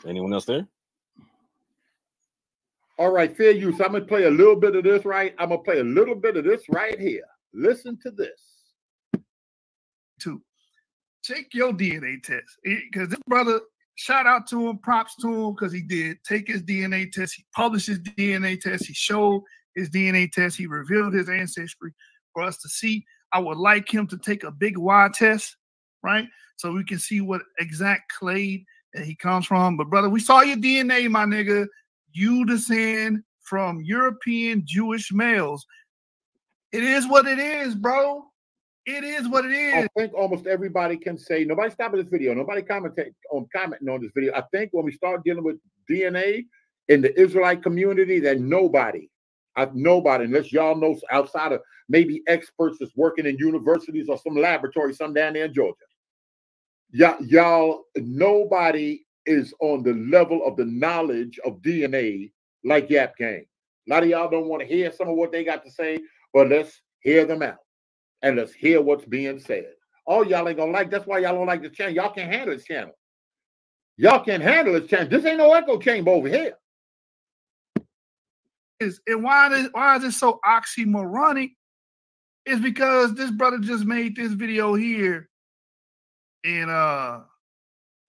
Anyone else there? All right, fair use. I'm going to play a little bit of this, right? I'm going to play a little bit of this right here. Listen to this. Take your DNA test. Because this brother, shout out to him, props to him, because he did take his DNA test. He published his DNA test. He showed his DNA test. He revealed his ancestry for us to see. I would like him to take a big Y test, right? So we can see what exact clade that he comes from. But brother, we saw your DNA, my nigga. You descend from European Jewish males. It is what it is, bro. It is what it is. I think almost everybody can say, nobody stopping this video. Nobody commenting on this video. I think when we start dealing with DNA in the Israelite community, that nobody, unless y'all know outside of maybe experts that's working in universities or some laboratory, some down there in Georgia. Y'all, nobody is on the level of the knowledge of DNA like Yap Gang. A lot of y'all don't want to hear some of what they got to say, but let's hear them out. And let's hear what's being said. All y'all ain't gonna like. That's why y'all don't like this channel. Y'all can't handle this channel. Y'all can't handle this channel. This ain't no echo chamber over here. And why is it so oxymoronic? It's because this brother just made this video here and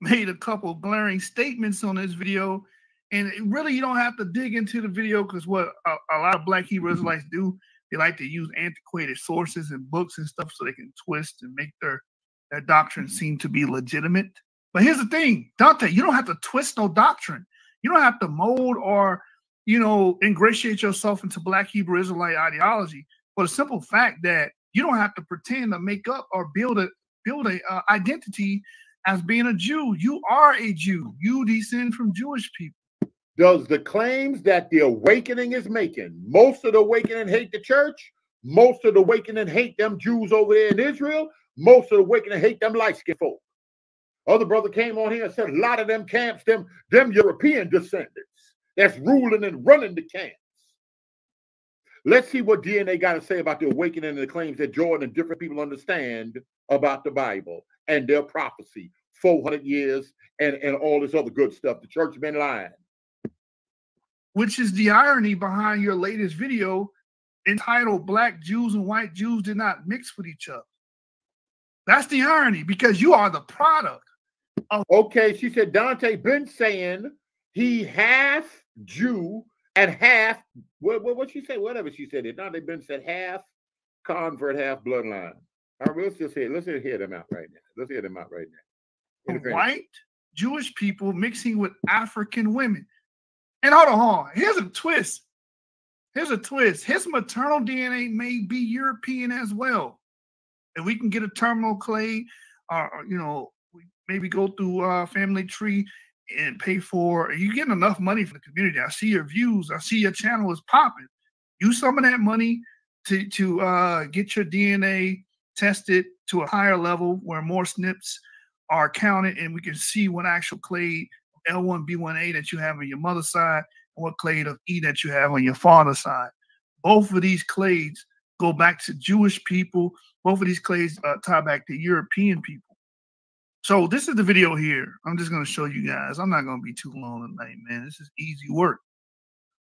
made a couple glaring statements on this video. And really, you don't have to dig into the video, because what a lot of Black Hebrew Israelites do, they like to use antiquated sources and books and stuff so they can twist and make their doctrine seem to be legitimate. But here's the thing, Dante, you don't have to twist no doctrine. You don't have to mold or, ingratiate yourself into Black Hebrew Israelite ideology for the simple fact that you don't have to pretend to make up or build a identity as being a Jew. You are a Jew. You descend from Jewish people. Does the claims that the awakening is making, most of the awakening hate the church, most of the awakening hate them Jews over there in Israel, most of the awakening hate them light-skinned folk? Other brother came on here and said a lot of them camps, them European descendants that's ruling and running the camps. Let's see what DNA got to say about the awakening and the claims that Jordan and different people understand about the Bible and their prophecy, 400 years and all this other good stuff. The church been lying. Which is the irony behind your latest video entitled Black Jews and White Jews Did Not Mix with Each Other. That's the irony, because you are the product of— Okay, she said Dante been saying he half Jew and half, what she say? Whatever she said. Dante been said half convert, half bloodline. All right, let's hear them out right now. Let's hear them out right now. White Jewish people mixing with African women. And hold on. Here's a twist. His maternal DNA may be European as well. And we can get a terminal clade, we maybe go through family tree and pay for. You getting enough money from the community. I see your views. I see your channel is popping. Use some of that money to get your DNA tested to a higher level where more SNPs are counted, and we can see what actual clade L1B1A that you have on your mother's side and what clade of E that you have on your father's side. Both of these clades go back to Jewish people. Both of these clades tie back to European people. So this is the video here. I'm just going to show you guys. I'm not going to be too long tonight, man. This is easy work.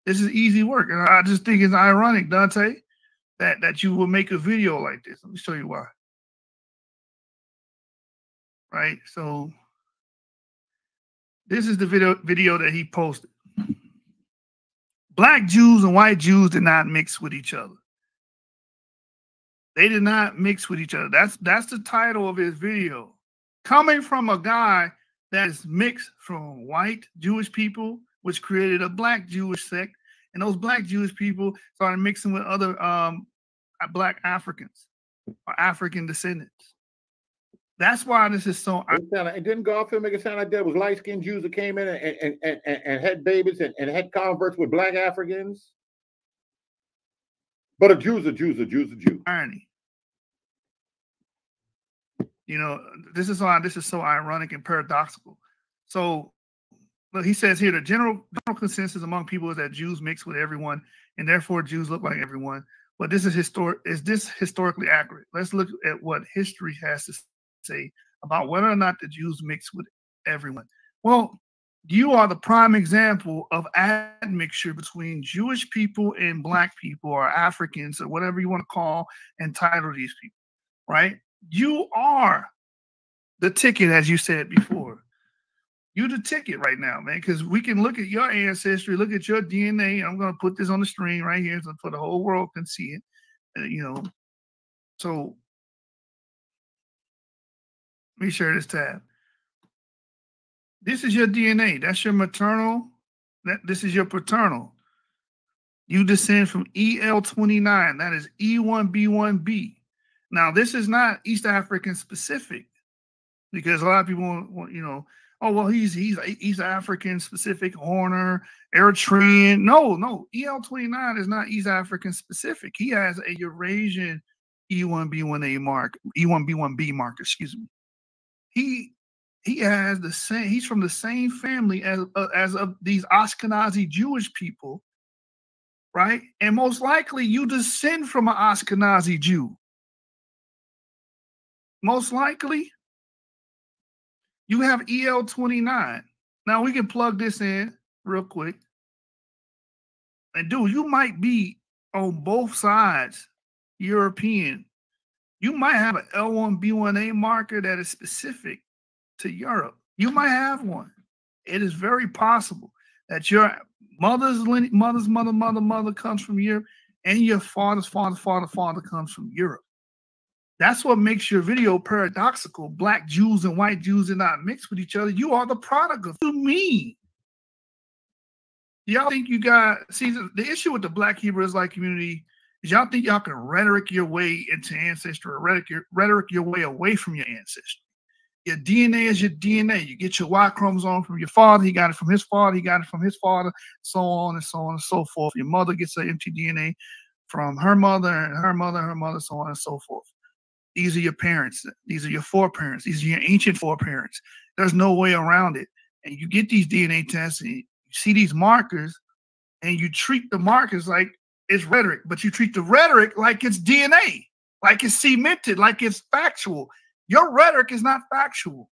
And I just think it's ironic, Dante, that you will make a video like this. Let me show you why. Right? So this is the video that he posted. Black Jews and white Jews did not mix with each other. They did not mix with each other. That's the title of his video. Coming from a guy that is mixed from white Jewish people, which created a Black Jewish sect, and those Black Jewish people started mixing with other Black Africans or African descendants. That's why this is so. It didn't go off and make it sound like there was light-skinned Jews that came in and had babies and had converts with Black Africans. But a Jew's a Jew. Irony. This is so ironic and paradoxical. So, look, he says here the general consensus among people is that Jews mix with everyone, and therefore Jews look like everyone. But this is this historically accurate? Let's look at what history has to say about whether or not the Jews mix with everyone. Well, you are the prime example of admixture between Jewish people and black people or Africans or whatever you want to call and title these people, right? You are the ticket, as you said before. You the ticket right now, man, because we can look at your ancestry, look at your DNA. I'm going to put this on the screen right here so the whole world can see it. So let me share this tab. This is your DNA. That's your maternal. This is your paternal. You descend from EL29. That is E1B1B. Now, this is not East African specific because a lot of people want, oh, well, he's East African specific, Horner, Eritrean. No, EL29 is not East African specific. He has a Eurasian E1B1A mark, E1B1B mark, excuse me. He has the same. He's from the same family as of these Ashkenazi Jewish people, right? And most likely, you descend from an Ashkenazi Jew. Most likely, you have EL29. Now we can plug this in real quick. And dude, you might be on both sides European. You might have an L1B1A marker that is specific to Europe. You might have one. It is very possible that your mother's mother comes from Europe and your father's father comes from Europe. That's what makes your video paradoxical. Black Jews and white Jews are not mixed with each other. You are the product of me. Y'all think you got, see, the issue with the Black Hebrew Israelite community is y'all think y'all can rhetoric your way into ancestry or rhetoric your way away from your ancestry. Your DNA is your DNA. You get your Y chromosome from your father. He got it from his father. He got it from his father, so on and so on and so forth. Your mother gets an empty DNA from her mother and her mother, so on and so forth. These are your parents. These are your foreparents. These are your ancient foreparents. There's no way around it. And you get these DNA tests and you see these markers and you treat the markers like it's rhetoric, but you treat the rhetoric like it's DNA, like it's cemented, like it's factual. Your rhetoric is not factual.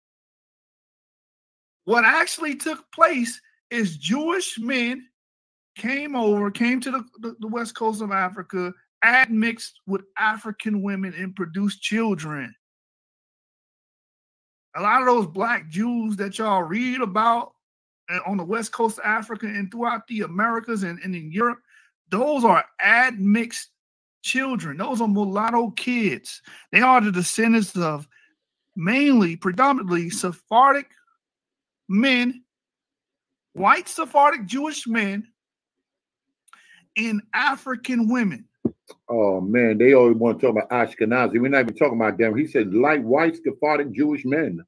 What actually took place is Jewish men came to the west coast of Africa, admixed with African women and produced children. A lot of those black Jews that y'all read about on the west coast of Africa and throughout the Americas and in Europe, those are admixed children. Those are mulatto kids. They are the descendants of predominantly Sephardic men, white Sephardic Jewish men, and African women. Oh man, they always want to talk about Ashkenazi. We're not even talking about them. He said light white Sephardic Jewish men.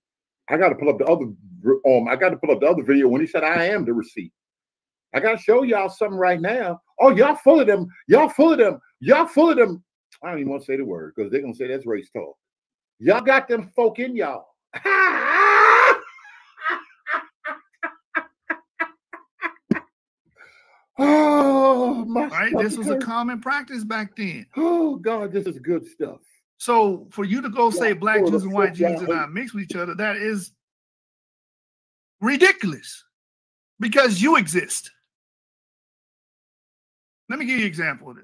I got to pull up the other video when he said I am the receipt. I got to show y'all something right now. Oh, y'all full of them. Y'all full of them. Y'all full of them. I don't even want to say the word because they're gonna say that's race talk. Y'all got them folk in y'all. Oh my! Right, this was a common practice back then. Oh God, this is good stuff. So for you to go say black Jews and white Jews are not mixed with each other, that is ridiculous because you exist. Let me give you an example of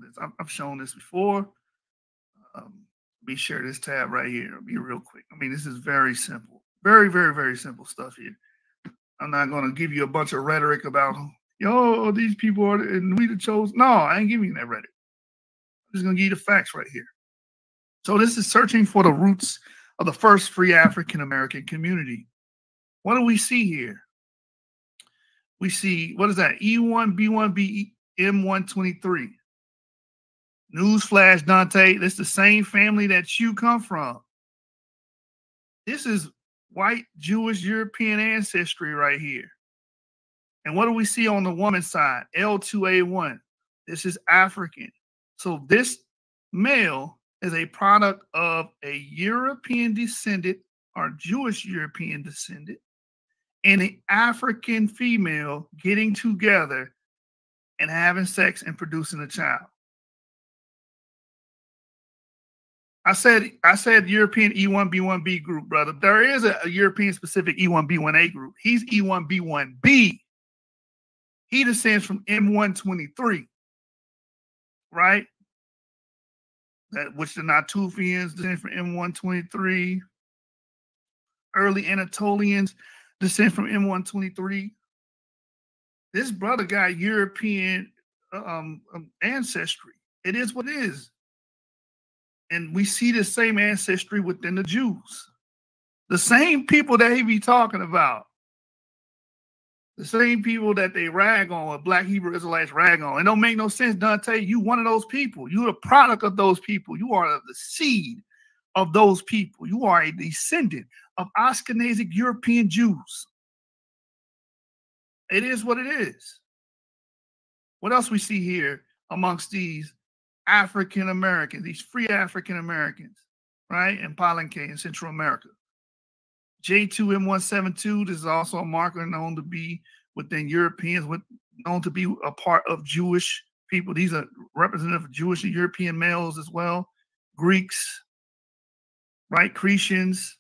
this. I've shown this before. Let me share this tab right here. It'll be real quick. I mean, this is very simple. Very, very, very simple stuff here. I'm not going to give you a bunch of rhetoric about, these people are, and we the chosen. No, I ain't giving you that rhetoric. I'm just going to give you the facts right here. So this is searching for the roots of the first free African-American community. What do we see here? We see, what is that? E1B1B M123. Newsflash, Dante, this is the same family that you come from. This is white, Jewish, European ancestry right here. And what do we see on the woman's side? L2A1. This is African. So this male is a product of a European descendant or Jewish European descendant and an African female getting together and having sex and producing a child. I said European E1B1B group, brother. There is a European specific E1B1A group. He's E1B1B. He descends from M123, right? Which the Natufians descend from M123. Early Anatolians descend from M123. This brother got European ancestry. It is what it is. And we see the same ancestry within the Jews. The same people that he be talking about. The same people that they rag on, or Black Hebrew Israelites rag on. It don't make no sense, Dante. You one of those people. You're the product of those people. You are the seed of those people. You are a descendant of Ashkenazic European Jews. It is what it is. What else we see here amongst these African Americans, these free African Americans, right? In Palenque in Central America. J2M172, this is also a marker known to be within Europeans, known to be a part of Jewish people. These are representative of Jewish and European males as well. Greeks, right? Cretians,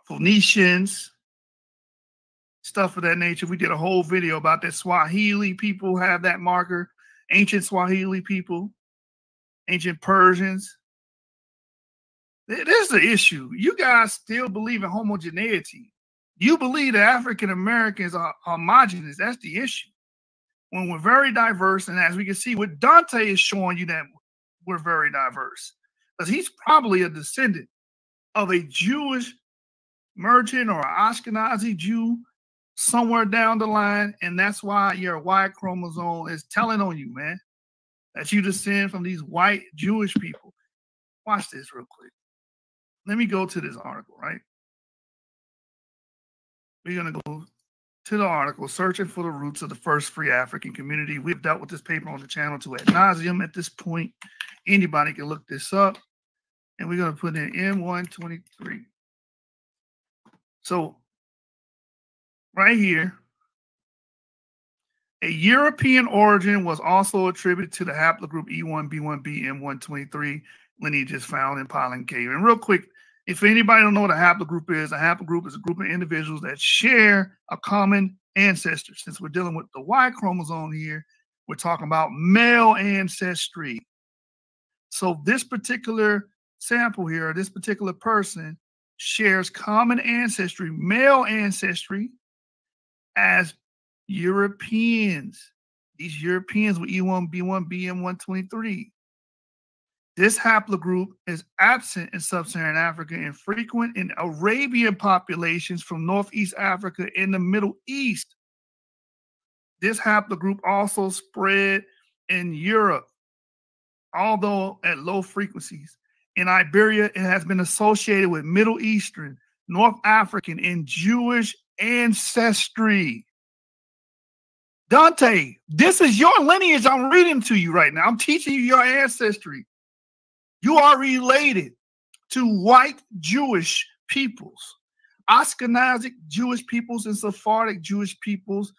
Phoenicians, stuff of that nature. We did a whole video about that. Swahili people have that marker. Ancient Swahili people, ancient Persians. This is the issue. You guys still believe in homogeneity. You believe that African Americans are homogenous. That's the issue. When we're very diverse, and as we can see, what Dante is showing you that we're very diverse. Because he's probably a descendant of a Jewish merchant or an Ashkenazi Jew somewhere down the line, and that's why your Y chromosome is telling on you, man, that you descend from these white Jewish people. Watch this real quick. Let me go to this article, right? We're going to go to the article, Searching for the Roots of the First Free African Community. We've dealt with this paper on the channel to ad nauseum at this point. Anybody can look this up. And we're going to put in M123. So, right here, a European origin was also attributed to the haplogroup E1B1B M123 lineages found in Palenque. And real quick, if anybody don't know what a haplogroup is a group of individuals that share a common ancestor. Since we're dealing with the Y chromosome here, we're talking about male ancestry. So this particular sample here, this particular person shares common ancestry, male ancestry, as Europeans. These Europeans with E1B1B M123. This haplogroup is absent in sub-Saharan Africa and frequent in Arabian populations from Northeast Africa and the Middle East. This haplogroup also spread in Europe, although at low frequencies. In Iberia, it has been associated with Middle Eastern, North African, and Jewish ancestry. Dante, this is your lineage I'm reading to you right now. I'm teaching you your ancestry. You are related to white Jewish peoples, Ashkenazic Jewish peoples and Sephardic Jewish peoples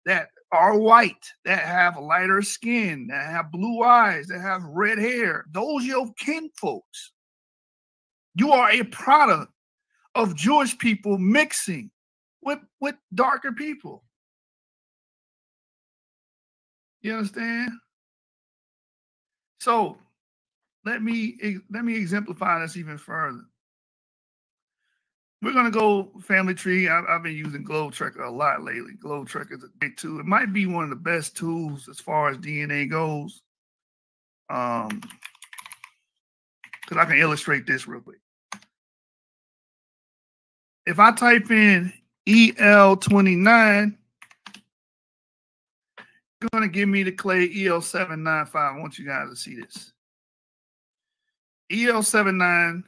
that are white, that have lighter skin, that have blue eyes, that have red hair. Those your kinfolks. You are a product of Jewish people mixing with darker people. You understand? So let me exemplify this even further. We're going to go family tree. I've been using Globe Trekker a lot lately. Globe Trekker is a great tool. It might be one of the best tools as far as DNA goes. Because I can illustrate this real quick. If I type in EL29, it's going to give me the clay EL795. I want you guys to see this. EL79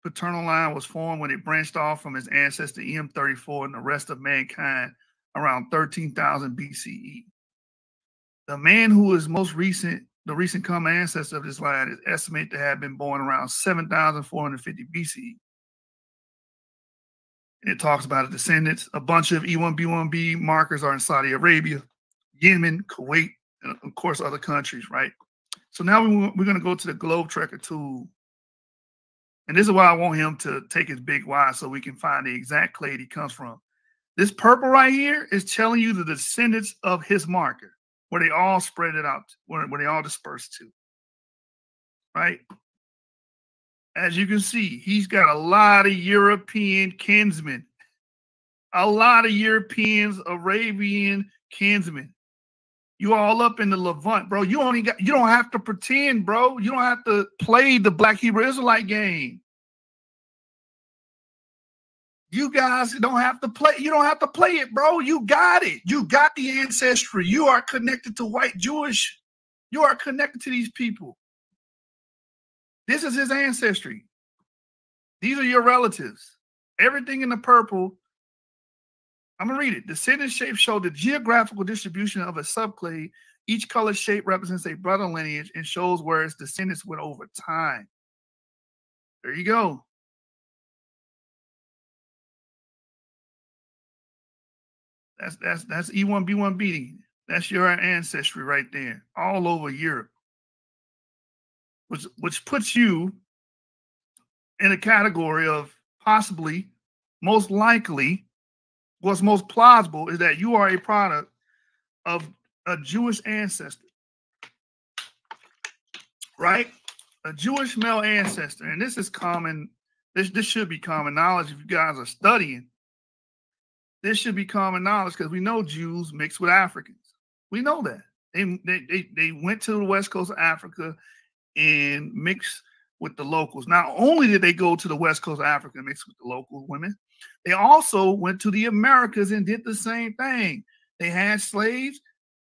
paternal line was formed when it branched off from its ancestor EM34 and the rest of mankind around 13,000 BCE. The man who is the recent common ancestor of this line is estimated to have been born around 7,450 BCE. And it talks about the descendants. A bunch of E1B1B markers are in Saudi Arabia, Yemen, Kuwait, and of course other countries, right? So now we're going to go to the Globe Trekker tool. And this is why I want him to take his big Y so we can find the exact clade he comes from. This purple right here is telling you the descendants of his marker, where they all spread it out, where they all dispersed to. Right? As you can see, he's got a lot of European kinsmen, a lot of Europeans, Arabian kinsmen. You all up in the Levant, bro. You don't have to pretend, bro. You don't have to play the Black Hebrew Israelite game. You guys don't have to play. You don't have to play it, bro. You got it. You got the ancestry. You are connected to white Jewish. You are connected to these people. This is his ancestry. These are your relatives. Everything in the purple. I'm going to read it. Descendant shapes show the geographical distribution of a subclade. Each color shape represents a brother lineage and shows where its descendants went over time. There you go. That's E1B1B. That's your ancestry right there, all over Europe, which puts you in a category of possibly, most likely, what's most plausible is that you are a product of a Jewish ancestor, right? A Jewish male ancestor. And this is common. This should be common knowledge if you guys are studying. This should be common knowledge because we know Jews mixed with Africans. We know that. They went to the west coast of Africa and mixed with the locals. Not only did they go to the west coast of Africa and mix with the local women, they also went to the Americas and did the same thing. They had slaves.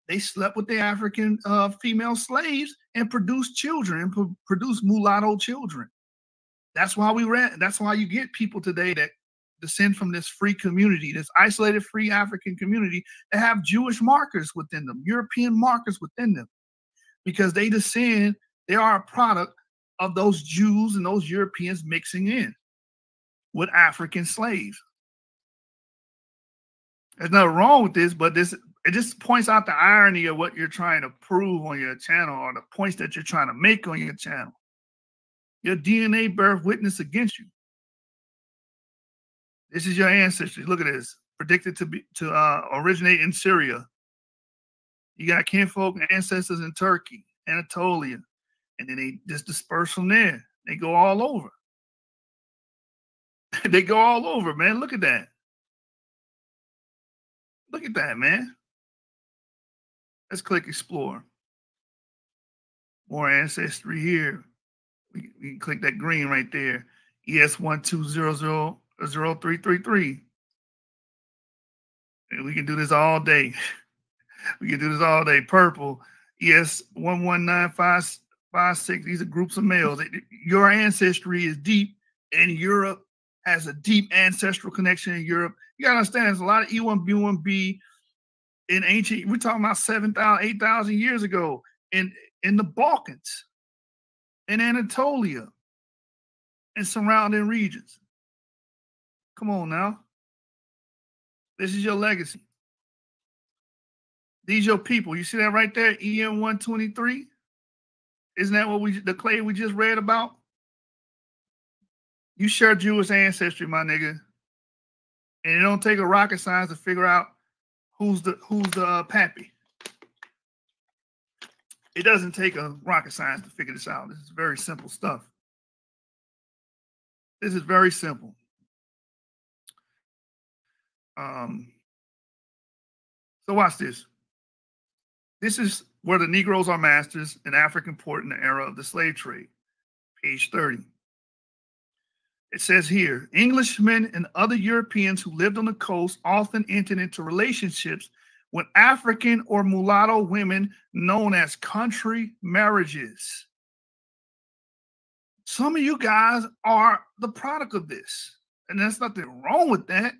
They slept with the African female slaves and produced children and produced mulatto children. That's why that's why you get people today that descend from this free community, this isolated free African community that have Jewish markers within them, European markers within them, because they are a product of those Jews and those Europeans mixing in with African slaves. There's nothing wrong with this, but it just points out the irony of what you're trying to prove on your channel, or the points that you're trying to make on your channel. Your DNA bears witness against you. This is your ancestry. Look at this. Predicted to originate in Syria. You got kinfolk and ancestors in Turkey, Anatolia, and then they just disperse from there. They go all over. They go all over, man. Look at that. Look at that, man. Let's click explore. More ancestry here. We can click that green right there. ES12000333. And we can do this all day. We can do this all day. Purple, ES119556. These are groups of males. Your ancestry is deep, and Europe has a deep ancestral connection in Europe. You got to understand, there's a lot of E1B1B in ancient, we're talking about 7,000, 8,000 years ago in the Balkans, in Anatolia, and surrounding regions. Come on now. This is your legacy. These your people. You see that right there? EN123. Isn't that what the clay we just read about? You share Jewish ancestry, my nigga. And it don't take a rocket science to figure out who's the pappy. It doesn't take a rocket science to figure this out. This is very simple stuff. This is very simple. So watch this. This is where the Negroes are masters in African port in the era of the slave trade. Page 30. It says here, Englishmen and other Europeans who lived on the coast often entered into relationships with African or mulatto women known as country marriages. Some of you guys are the product of this, and there's nothing wrong with that.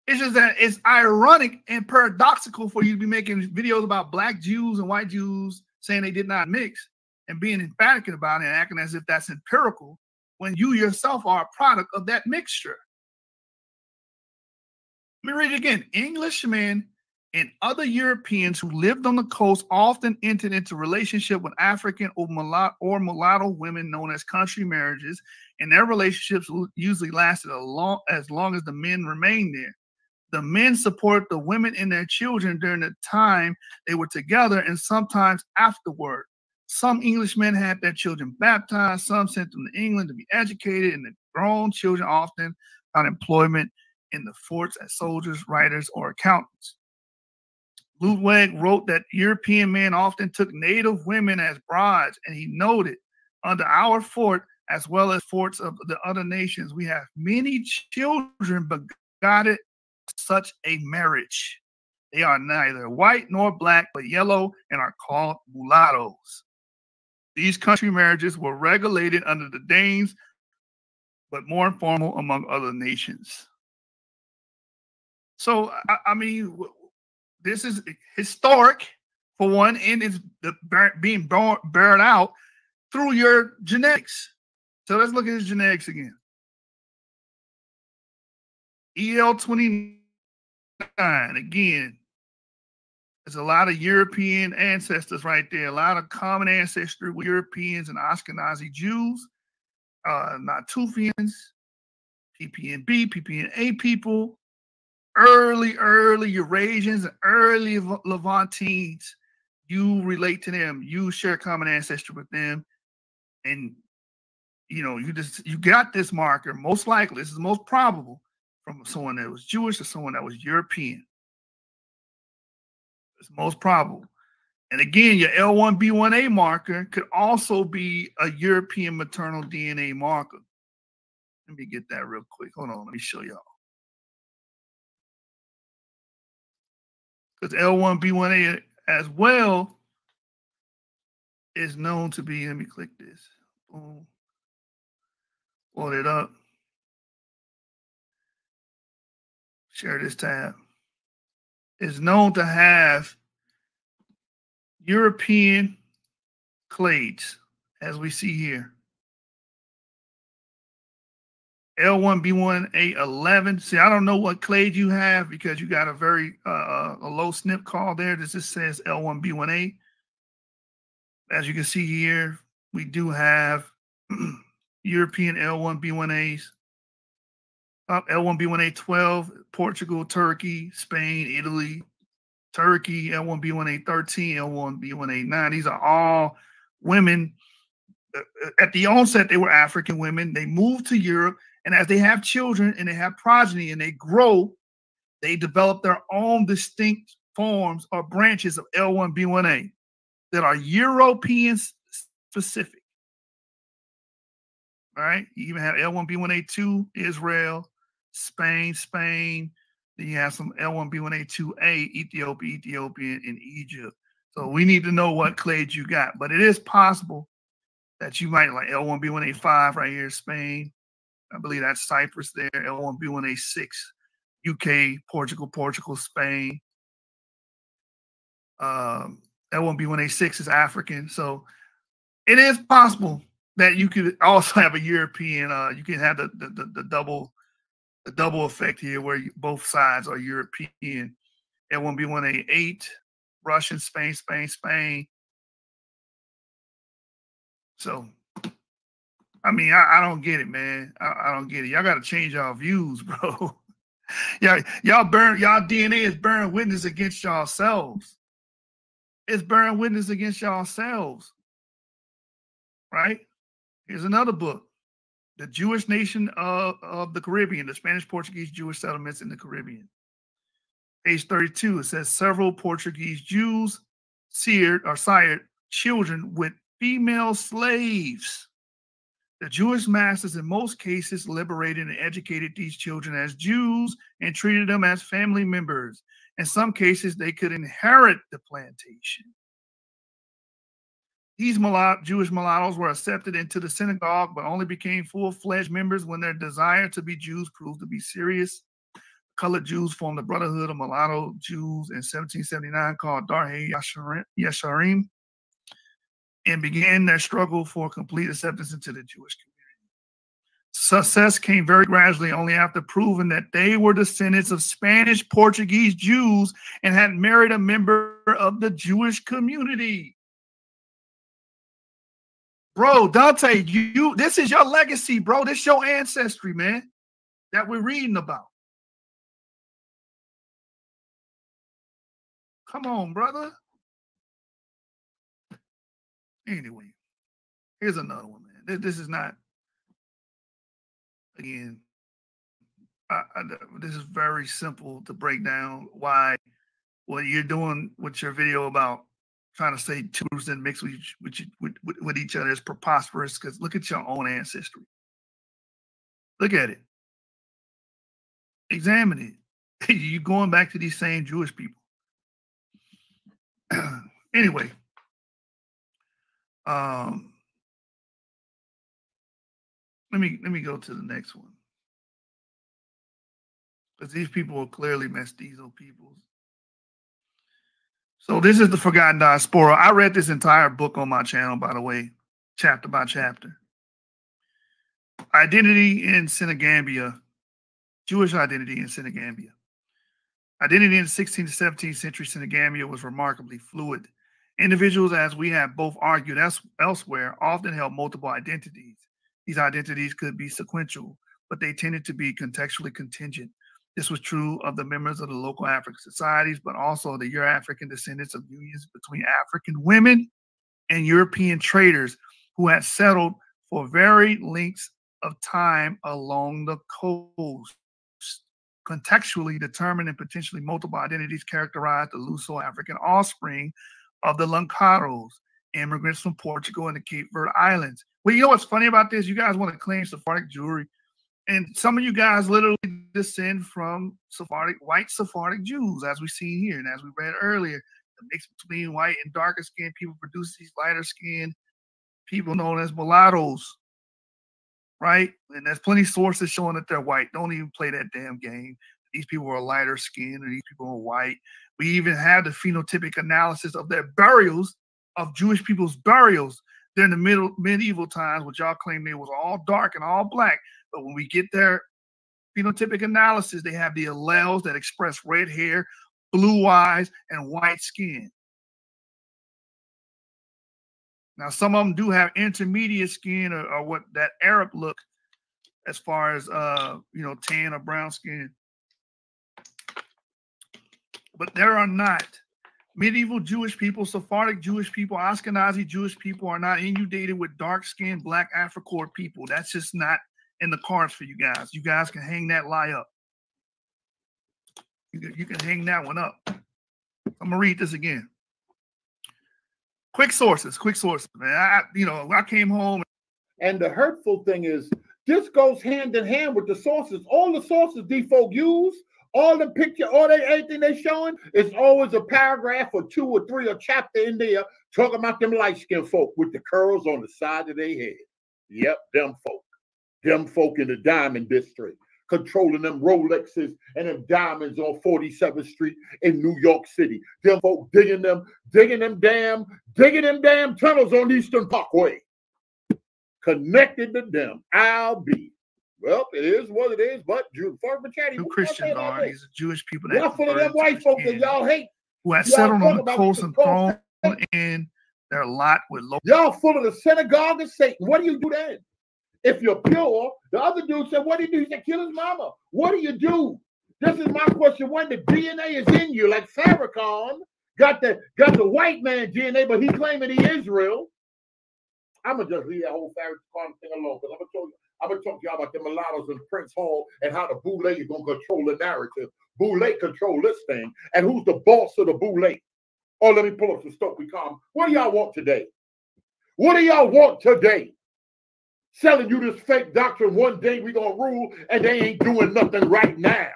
It's just that it's ironic and paradoxical for you to be making videos about black Jews and white Jews saying they did not mix and being emphatic about it and acting as if that's empirical when you yourself are a product of that mixture. Let me read it again. Englishmen And other Europeans who lived on the coast often entered into relationship with African or mulatto women known as country marriages, and their relationships usually lasted as long as the men remained there. The men supported the women and their children during the time they were together and sometimes afterward. Some Englishmen had their children baptized, some sent them to England to be educated, and the grown children often found employment in the forts as soldiers, writers, or accountants. Ludwig wrote that European men often took native women as brides, and he noted, under our fort, as well as forts of the other nations, we have many children begotten such a marriage. They are neither white nor black, but yellow and are called mulattoes. These country marriages were regulated under the Danes, but more informal among other nations. So, I mean, this is historic, for one, and it's being borne out through your genetics. So let's look at his genetics again. EL29, again, there's a lot of European ancestors right there, a lot of common ancestry with Europeans and Ashkenazi Jews, Natufians, PPNB, PPNA people, early Eurasians and early Levantines. You relate to them, you share common ancestry with them, and you got this marker, most likely, this is most probable, from someone that was Jewish to someone that was European. It's most probable. And again, your L1B1A marker could also be a European maternal DNA marker. Let me get that real quick. Hold on, let me show y'all. Because L1B1A as well is known to be, let me click this. Boom. Pull it up. Share this tab. Is known to have European clades, as we see here. L1B1A11. See, I don't know what clade you have because you got a very a low SNP call there. This just says L1B1A. As you can see here, we do have European L1B1As. L1B1A12, Portugal, Turkey, Spain, Italy, Turkey, L1B1A13, L1B1A9. These are all women. At the onset, they were African women. They moved to Europe, and as they have children and they have progeny and they grow, they develop their own distinct forms or branches of L1B1A that are European specific. All right, you even have L1B1A2, Israel, Spain. Then you have some L1B1A2A, Ethiopia, and Egypt. So we need to know what clade you got. But it is possible that you might like L1B1A5 right here, Spain. I believe that's Cyprus there. L1B1A6, UK, Portugal, Spain. L1B1A6 is African. So it is possible that you could also have a European, you can have the double effect here where both sides are European. L1B1A8, Russian, Spain. So, I mean, I don't get it, man. I don't get it. Y'all got to change y'all views, bro. y'all DNA is bearing witness against yourselves. It's bearing witness against yourselves, right? Here's another book, The Jewish Nation of the Caribbean, the Spanish Portuguese Jewish settlements in the Caribbean. Page 32, it says several Portuguese Jews sired children with female slaves. The Jewish masters in most cases liberated and educated these children as Jews and treated them as family members. In some cases, they could inherit the plantation. These Jewish mulattoes were accepted into the synagogue, but only became full-fledged members when their desire to be Jews proved to be serious. Colored Jews formed the Brotherhood of Mulatto Jews in 1779 called Darhe Yesharim and began their struggle for complete acceptance into the Jewish community. Success came very gradually, only after proving that they were descendants of Spanish Portuguese Jews and had married a member of the Jewish community. Bro, Dante, this is your legacy, bro. This is your ancestry, man, that we're reading about. Come on, brother. Anyway, here's another one, man. This is not, again, this is very simple to break down why what you're doing with your video about trying to say two groups and mix with each other is preposterous, because look at your own ancestry. Look at it. Examine it. You're going back to these same Jewish people. Anyway, let me go to the next one, because these people are clearly mestizo peoples. So this is the Forgotten Diaspora. I read this entire book on my channel, by the way, chapter by chapter. Identity in Senegambia, Jewish identity in Senegambia. Identity in the 16th to 17th century Senegambia was remarkably fluid. Individuals, as we have both argued elsewhere, often held multiple identities. These identities could be sequential, but they tended to be contextually contingent. This was true of the members of the local African societies, but also the Euro-African descendants of unions between African women and European traders who had settled for varied lengths of time along the coast. Contextually determined and potentially multiple identities characterize the Luso-African offspring of the Lancaros, immigrants from Portugal and the Cape Verde Islands. Well, you know what's funny about this? You guys want to claim Sephardic Jewry, and some of you guys literally descend from white Sephardic Jews, as we've seen here, and as we read earlier, the mix between white and darker skinned people produces these lighter skinned people known as mulattoes, right? And there's plenty of sources showing that they're white. Don't even play that damn game. These people are lighter skinned, or these people are white. We even have the phenotypic analysis of their burials, of Jewish people's burials during the medieval times, which y'all claim they was all dark and all black. But when we get their phenotypic analysis, they have the alleles that express red hair, blue eyes, and white skin. Now, some of them do have intermediate skin, or what that Arab look, as far as tan or brown skin. But there are not. Medieval Jewish people, Sephardic Jewish people, Ashkenazi Jewish people are not inundated with dark-skinned black Afro-core people. That's just not in the cards for you guys. You guys can hang that lie up. You can hang that one up. I'm gonna read this again. Quick sources, man. I came home. And the hurtful thing is, this goes hand in hand with the sources. All the sources these folk use, all the picture, everything they're showing, is always a paragraph or two or three, a chapter in there talking about them light-skinned folk with the curls on the side of their head. Yep, them folk. Them folk in the Diamond District, controlling them Rolexes and them diamonds on 47th Street in New York City. Them folk digging them damn tunnels on Eastern Parkway. Connected to them. I'll be. Well, it is what it is, but Jew Christians are these Jewish people that y'all full of them white folk that y'all hate. Who have settled on the coast and thrown in their lot with local. Y'all full of the synagogue of Satan. What do you do then? If you're pure, the other dude said, what do you do? He said, kill his mama. What do you do? This is my question. When the DNA is in you, like Farrakhan got the white man DNA, but he claiming he Israel. I'm gonna just leave that whole Farrakhan thing alone, because I'm gonna talk to y'all about the mulattoes and Prince Hall and how the Boule is gonna control the narrative. Boule control this thing, and who's the boss of the Boule? Oh, let me pull up some Stokely Calm. What do y'all want today? What do y'all want today? Selling you this fake doctrine, one day we gonna rule, and they ain't doing nothing right now.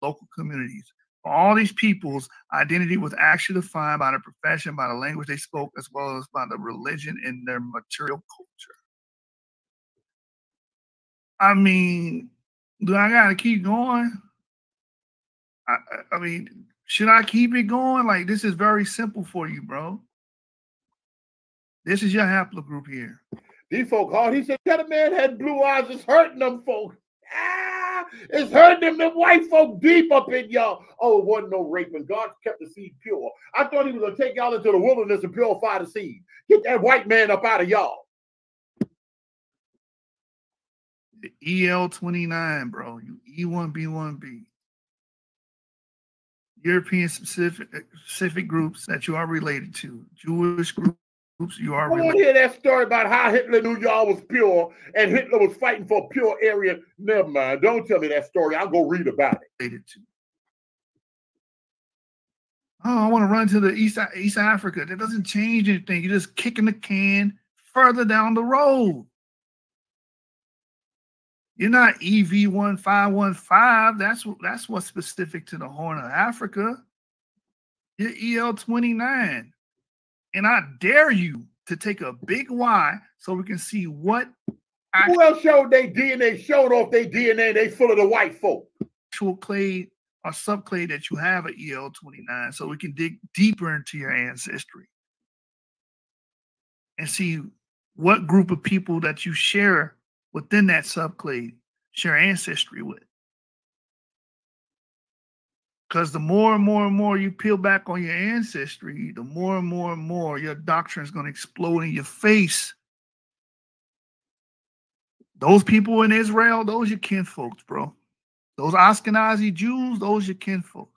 Local communities. For all these people's identity was actually defined by their profession, by the language they spoke, as well as by the religion and their material culture. I mean, do I gotta keep going? I mean, should I keep it going? Like, this is very simple for you, bro. This is your haplogroup here. These folk hard. He said, that man had blue eyes. It's hurting them folk. Ah, it's hurting them white folk deep up in y'all. Oh, it wasn't no raping. God kept the seed pure. I thought he was going to take y'all into the wilderness and purify the seed. Get that white man up out of y'all. The EL29, bro. You E1B1B. European specific groups that you are related to. Jewish groups you are related to. I want to hear that story about how Hitler knew y'all was pure and Hitler was fighting for a pure area. Never mind. Don't tell me that story. I'll go read about it. Oh, I want to run to the East Africa. That doesn't change anything. You're just kicking the can further down the road. You're not EV1515. That's what's specific to the Horn of Africa. You're EL29. And I dare you to take a big Y so we can see what. Who else showed their DNA, showed off their DNA, they full of the white folk. Actual clade or subclade that you have at EL29 so we can dig deeper into your ancestry and see what group of people that you share within that subclade, share ancestry with. Because the more and more you peel back on your ancestry, the more and more your doctrine is going to explode in your face. Those people in Israel, those your kinfolks, bro. Those Ashkenazi Jews, those your kinfolks.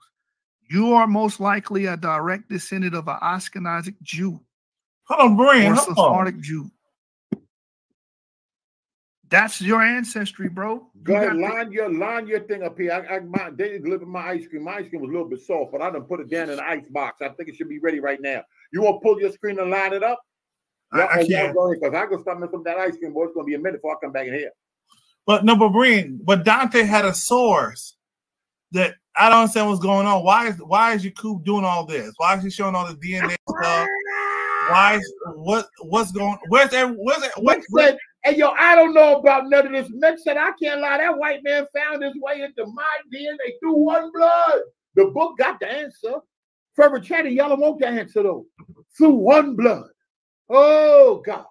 You are most likely a direct descendant of an Ashkenazi Jew. Hold on, Brian. Or a Sephardic Jew. That's your ancestry, bro. Go ahead, line your thing up here. They delivered my ice cream. My ice cream was a little bit soft, but I done put it down in the ice box. I think it should be ready right now. You want to pull your screen and line it up? I can't. Because I go start messing with that ice cream, boy. It's going to be a minute before I come back in here. But no, but Dante had a source that I don't understand what's going on. Why is Yakub doing all this? Why is he showing all the DNA stuff? Why is what's going? Where's that? Hey, yo, I don't know about none of this. Mick said, I can't lie. That white man found his way into my DNA through one blood. The book got the answer. Forever chatting, y'all don't want the answer, though. Through one blood. Oh, God.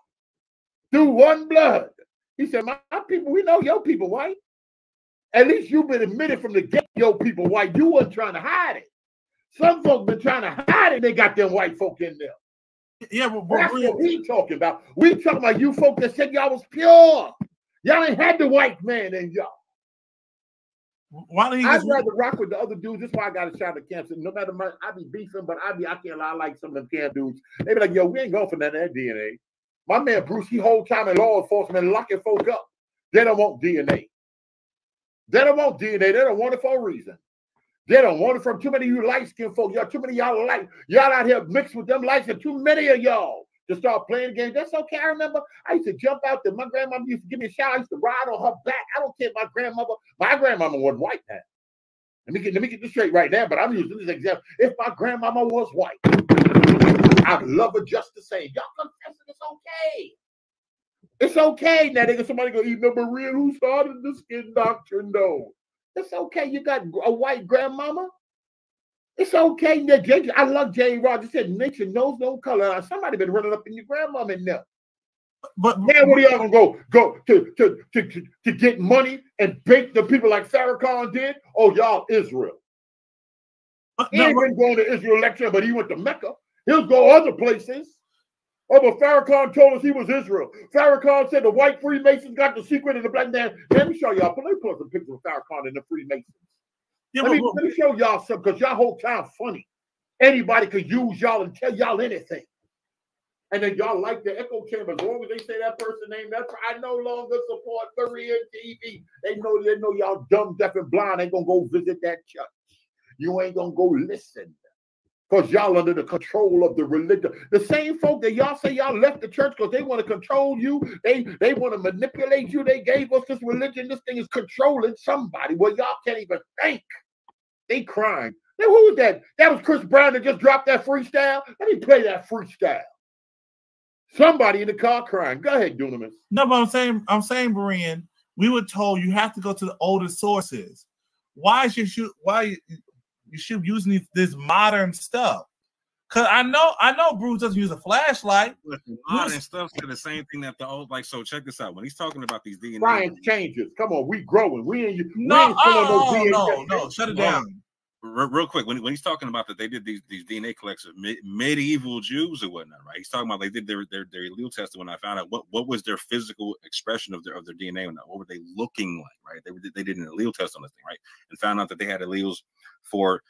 Through one blood. He said, my people, we know your people white. At least you've been admitted from the get, your people white. You weren't trying to hide it. Some folks been trying to hide it. They got them white folk in there. Yeah, but that's what we talking about. We talking about you folk that said y'all was pure. Y'all ain't had the white man in y'all. Why do I'd rather rock with the other dudes. That's why I got a shot at camp. No matter what, I be beefing, but I can't lie, I like some of them camp dudes. They be like, yo, we ain't going for none of that DNA. My man Bruce, he whole time in law enforcement locking folk up. They don't want DNA. They don't want DNA. They don't want it for a reason. They don't want it from too many of you light-skinned folk. Y'all, too many of y'all out here mixed with them lights, and too many of y'all to start playing games. That's okay. I remember I used to jump out there. My grandmama used to give me a shower. I used to ride on her back. I don't care. My grandmama wasn't white now. Let me get this straight right now, but I'm using this example. If my grandmama was white, I'd love her just the same. Y'all confessing it's okay. It's okay. Now somebody gonna eat number real who started the skin doctrine though. It's okay. You got a white grandmama. It's okay. I love Jay Rogers said nature knows no color. Somebody been running up in your grandmama in there. But now what are y'all gonna go to get money and bait the people like Farrakhan did? Oh, y'all Israel. He ain't been going to Israel lecture, but he went to Mecca. He'll go other places. Oh, but Farrakhan told us he was Israel. Farrakhan said the white Freemasons got the secret of the black man. Let me show y'all. Let me pull up some pictures of Farrakhan and the Freemasons. Yeah, let me show y'all something, because y'all whole time funny. Anybody could use y'all and tell y'all anything. And then y'all like the echo chamber. As long as they say that person name, that's I no longer support Korean TV. They know y'all dumb, deaf, and blind ain't gonna go visit that church. You ain't gonna go listen. Because y'all under the control of the religion. The same folk that y'all say y'all left the church because they want to control you. They want to manipulate you. They gave us this religion. This thing is controlling somebody. Well, y'all can't even think. They crying. Now, who was that? That was Chris Brown that just dropped that freestyle. Let me play that freestyle. Somebody in the car crying. Go ahead, Dunamis. No, but I'm saying, Berean, we were told you have to go to the older sources. Why you should using this modern stuff? Cause I know Bruce doesn't use a flashlight. Modern stuff to the same thing that the old, like, so check this out. When he's talking about these DNA science changes. Come on, we growing. We ain't no, no, shut it down. Real quick, when he's talking about that they did these DNA collections of medieval Jews or whatnot, right? He's talking about they did their allele testing. When I found out what was their physical expression of their DNA, and what were they looking like, right? They did an allele test on this thing, right? And found out that they had alleles for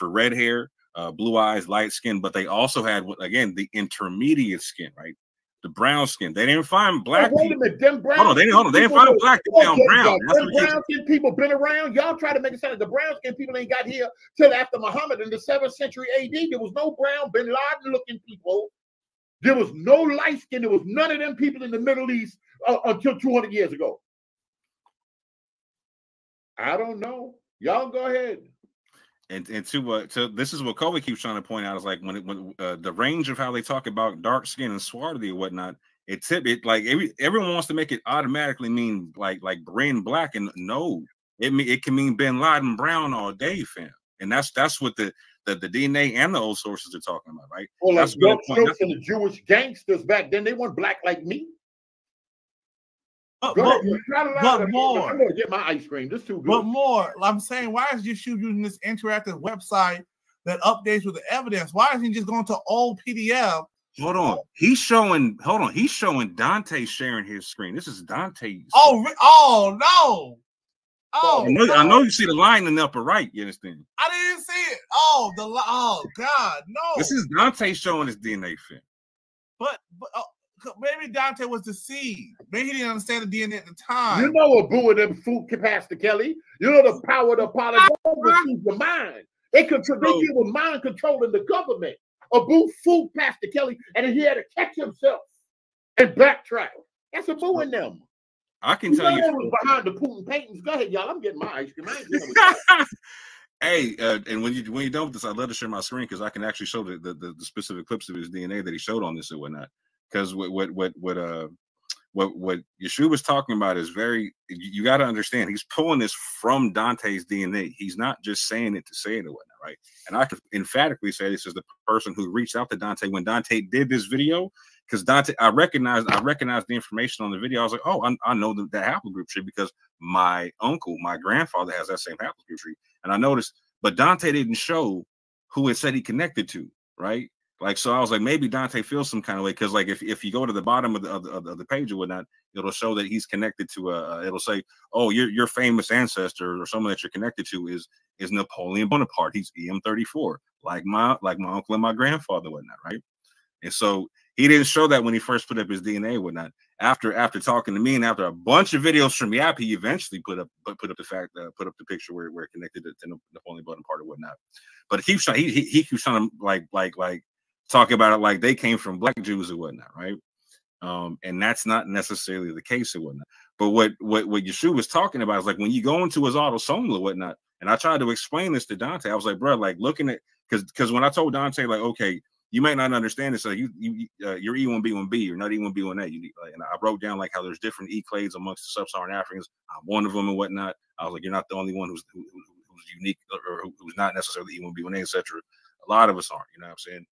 red hair, blue eyes, light skin, but they also had, again, the intermediate skin, right? The brown skin. They didn't find black. Wait a minute, them brown. They didn't find black. They found brown. Them brown skin people been around. Y'all try to make it sound like the brown skin people ain't got here till after Muhammad in the 7th century AD. There was no brown Bin Laden looking people. There was no light skin. There was none of them people in the Middle East until 200 years ago. I don't know. Y'all go ahead. And to this is what Kobe keeps trying to point out, is like when the range of how they talk about dark skin and swarthy or whatnot, it like everyone wants to make it automatically mean like Bryn black, and no, it can mean Bin Laden brown all day, fam. And that's what the DNA and the old sources are talking about, right? Well, that's like and the Jewish gangsters back then, they weren't black like me. But more. I'm gonna get my ice cream. This too good. But more. I'm saying, why is Yeshua using this interactive website that updates with the evidence? Why isn't he just going to old PDF? Hold on. He's showing Dante sharing his screen. This is Dante's. Oh no. I know you see the line in the upper right. You understand? I didn't see it. Oh God, no. This is Dante showing his DNA fit. But maybe Dante was deceived. Maybe he didn't understand the DNA at the time. You know a boo of them food, Pastor Kelly. You know the power of the apology receives the mind. They deal with mind controlling the government. A boo fooled Pastor Kelly, and he had to catch himself and backtrack. That's a boo in them. I can tell you was behind the Putin paintings. Go ahead, y'all. I'm getting my ice cream. Hey, and when you're done with this, I'd love to share my screen because I can actually show the specific clips of his DNA that he showed on this and whatnot. Because what Yeshua was talking about is you got to understand, he's pulling this from Dante's DNA. He's not just saying it to say it or whatnot, right? And I can emphatically say this is the person who reached out to Dante when Dante did this video, because Dante, I recognized the information on the video. I was like, oh, I know that haplogroup tree because my grandfather has that same haplogroup tree, and I noticed, but Dante didn't show who it said he connected to, right? Like, so I was like, maybe Dante feels some kind of way, because like if you go to the bottom of the page or whatnot, it'll show that he's connected to it'll say, oh, your famous ancestor or someone that you're connected to is Napoleon Bonaparte. He's EM34, like my uncle and my grandfather and whatnot, right? And so he didn't show that when he first put up his DNA and whatnot. After talking to me and after a bunch of videos from Yap, he eventually put up the picture where it connected to Napoleon Bonaparte or whatnot. But he keeps trying to like talk about it like they came from black Jews or whatnot, right? And that's not necessarily the case or whatnot. But what Yeshua was talking about is like when you go into his autosomal or whatnot, and I tried to explain this to Dante. I was like, bro, like looking at, because when I told Dante, like, okay, you might not understand this, like you're E1B1B, you're not E1B1A. And I broke down like how there's different E clades amongst the sub-Saharan Africans. I'm one of them and whatnot. I was like, you're not the only one who's unique or who's not necessarily E1B1A, etc. A lot of us aren't, you know what I'm saying?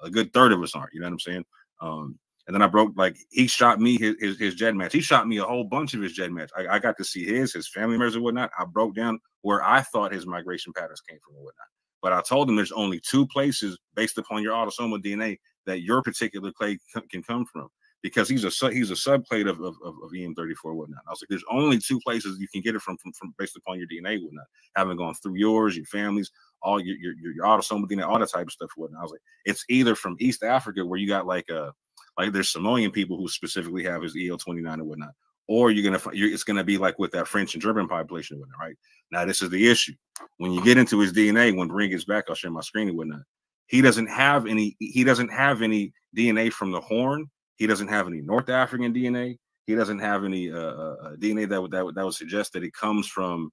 A good third of us aren't, you know what I'm saying? And then I broke, like, he shot me his jet match. He shot me a whole bunch of his jet match. I got to see his family members and whatnot. I broke down where I thought his migration patterns came from and whatnot. But I told him there's only 2 places based upon your autosomal DNA that your particular clade can come from, because he's a subclade of EM34 and whatnot. I was like, there's only 2 places you can get it from based upon your DNA and whatnot, having gone through yours, your family's, all your autosomal DNA, all that type of stuff and whatnot. I was like, it's either from East Africa, where you got like there's Samoan people who specifically have his EL29 and whatnot, or it's gonna be like with that French and German population and whatnot, right? Now this is the issue. When you get into his DNA, when Breen gets back, I'll share my screen and whatnot. He doesn't have any DNA from the Horn. He doesn't have any North African DNA. He doesn't have any DNA that would suggest that it comes from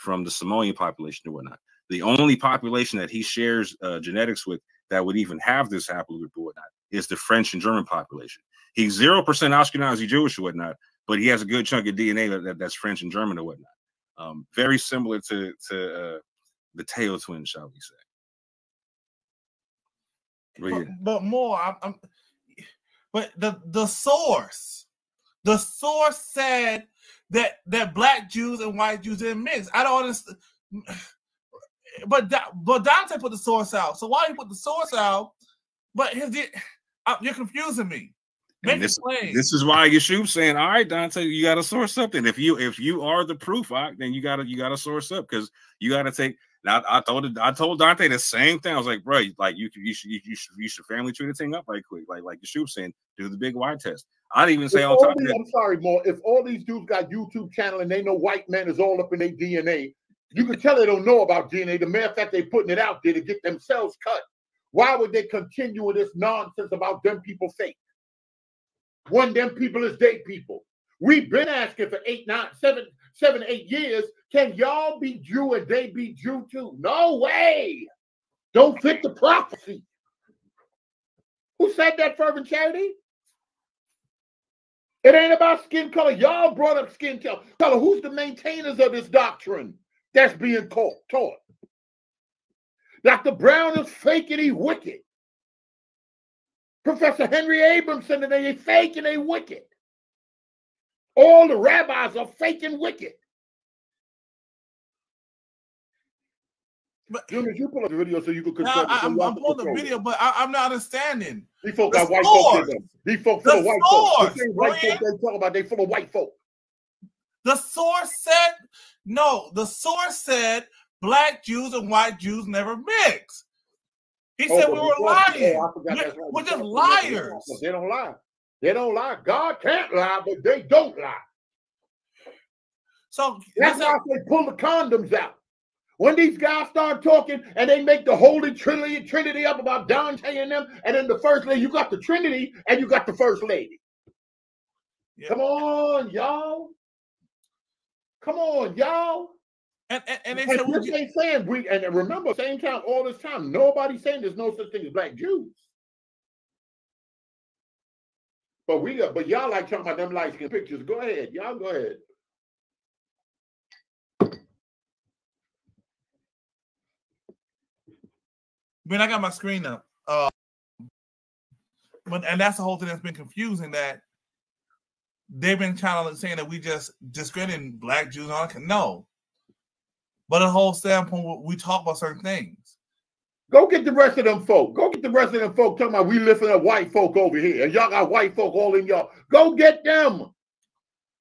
the Samoan population or whatnot. The only population that he shares genetics with that would even have this haplogroup or whatnot is the French and German population. He's 0% Ashkenazi Jewish or whatnot, but he has a good chunk of DNA that's French and German or whatnot. Very similar to the Teo twins, shall we say. but more. But the source said that black Jews and white Jews didn't mix. I don't understand. But Dante put the source out. So why he put the source out? But you're confusing me. This is why Yeshua saying, all right, Dante, you got to source something. If you are the proof, then you gotta source up, because you got to take. Now I told Dante the same thing. I was like, bro, like you should family tree the thing up right quick, like Yeshua saying, do the big Y test. I didn't even say on top of that. I'm sorry, more. If all these dudes got YouTube channel and they know white man is all up in their DNA, you can tell they don't know about DNA. The mere fact they're putting it out there to get themselves cut. Why would they continue with this nonsense about them people fake? One them people is they people. We've been asking for 7, 8 years. Can y'all be Jew and they be Jew too? No way. Don't fit the prophecy. Who said that, Fervent Charity? It ain't about skin color. Y'all brought up skin color. Who's the maintainers of this doctrine that's being taught? Dr. Brown is fake and he wicked. Professor Henry Abramson, and they fake and they wicked. All the rabbis are fake and wicked. But Junior, you pull up the video so you can control. I'm pulling the video, but I'm not understanding. These folks got white folks in them. These folks full of white folks. The same white folks they talk about, they full of white folk. The source said, no, the source said black Jews and white Jews never mix. He said we were lying. We're just liars. They don't lie. They don't lie. God can't lie, but they don't lie. So that's why they pull the condoms out. When these guys start talking and they make the Holy Trinity up about Dante and them, and then the first lady, you got the Trinity and you got the first lady. Yeah. Come on, y'all. Come on, y'all. And they said this ain't saying we, and remember, same time, all this time, nobody's saying there's no such thing as black Jews. But y'all like talking about them light skin pictures. Go ahead, y'all go ahead. Man, I got my screen up. And that's the whole thing that's been confusing, that they've been kind of saying that we just discrediting black Jews on it. No. But a whole standpoint, we talk about certain things. Go get the rest of them folk. Go get the rest of them folk talking about we lifting up white folk over here. And y'all got white folk all in y'all. Go get them.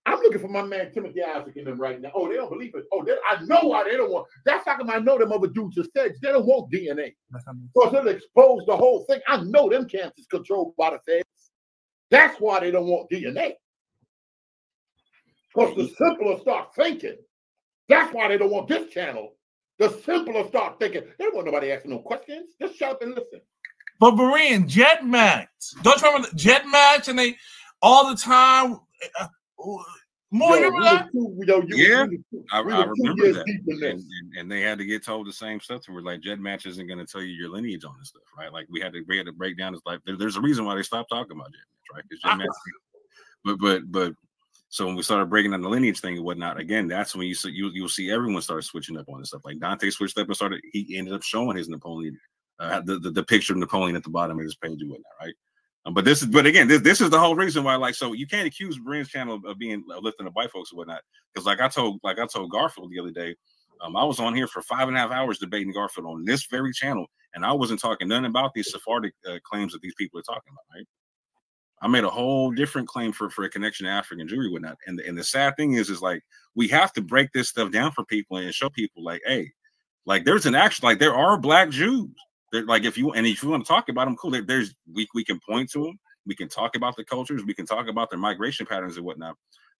I'm looking for my man Timothy Isaac in them right now. Oh, they don't believe it. Oh, I know why they don't want. That's how come I know them other dudes just said they don't want DNA. Because it'll expose the whole thing. I know them cancers controlled by the feds. That's why they don't want DNA. Because the simpler start thinking. That's why they don't want this channel. The simpler start thinking. They don't want nobody asking no questions. Just shut up and listen. But Berean, Jet Match. Don't you remember Jet Match? And they all the time. More, I remember that. And they had to get told the same stuff. And we're like, Jet Match isn't going to tell you your lineage on this stuff, right? Like we had to break down. It's like there's a reason why they stopped talking about Jet Match, right? Because Jet Match. But so when we started breaking down the lineage thing and whatnot, again, that's when you'll see everyone start switching up on this stuff. Like Dante switched up and he ended up showing his Napoleon, the picture of Napoleon at the bottom of his page and whatnot, right? But again, this is the whole reason why, like, so you can't accuse Brian's channel of being lifting up white folks or whatnot, because like I told Garfield the other day, I was on here for 5.5 hours debating Garfield on this very channel, and I wasn't talking nothing about these Sephardic claims that these people are talking about, right? I made a whole different claim for a connection to African Jewry and whatnot, and the sad thing is like we have to break this stuff down for people and show people like, hey, like there's an action, like there are black Jews. Like if you want to talk about them, cool. We can point to them. We can talk about the cultures. We can talk about their migration patterns and whatnot.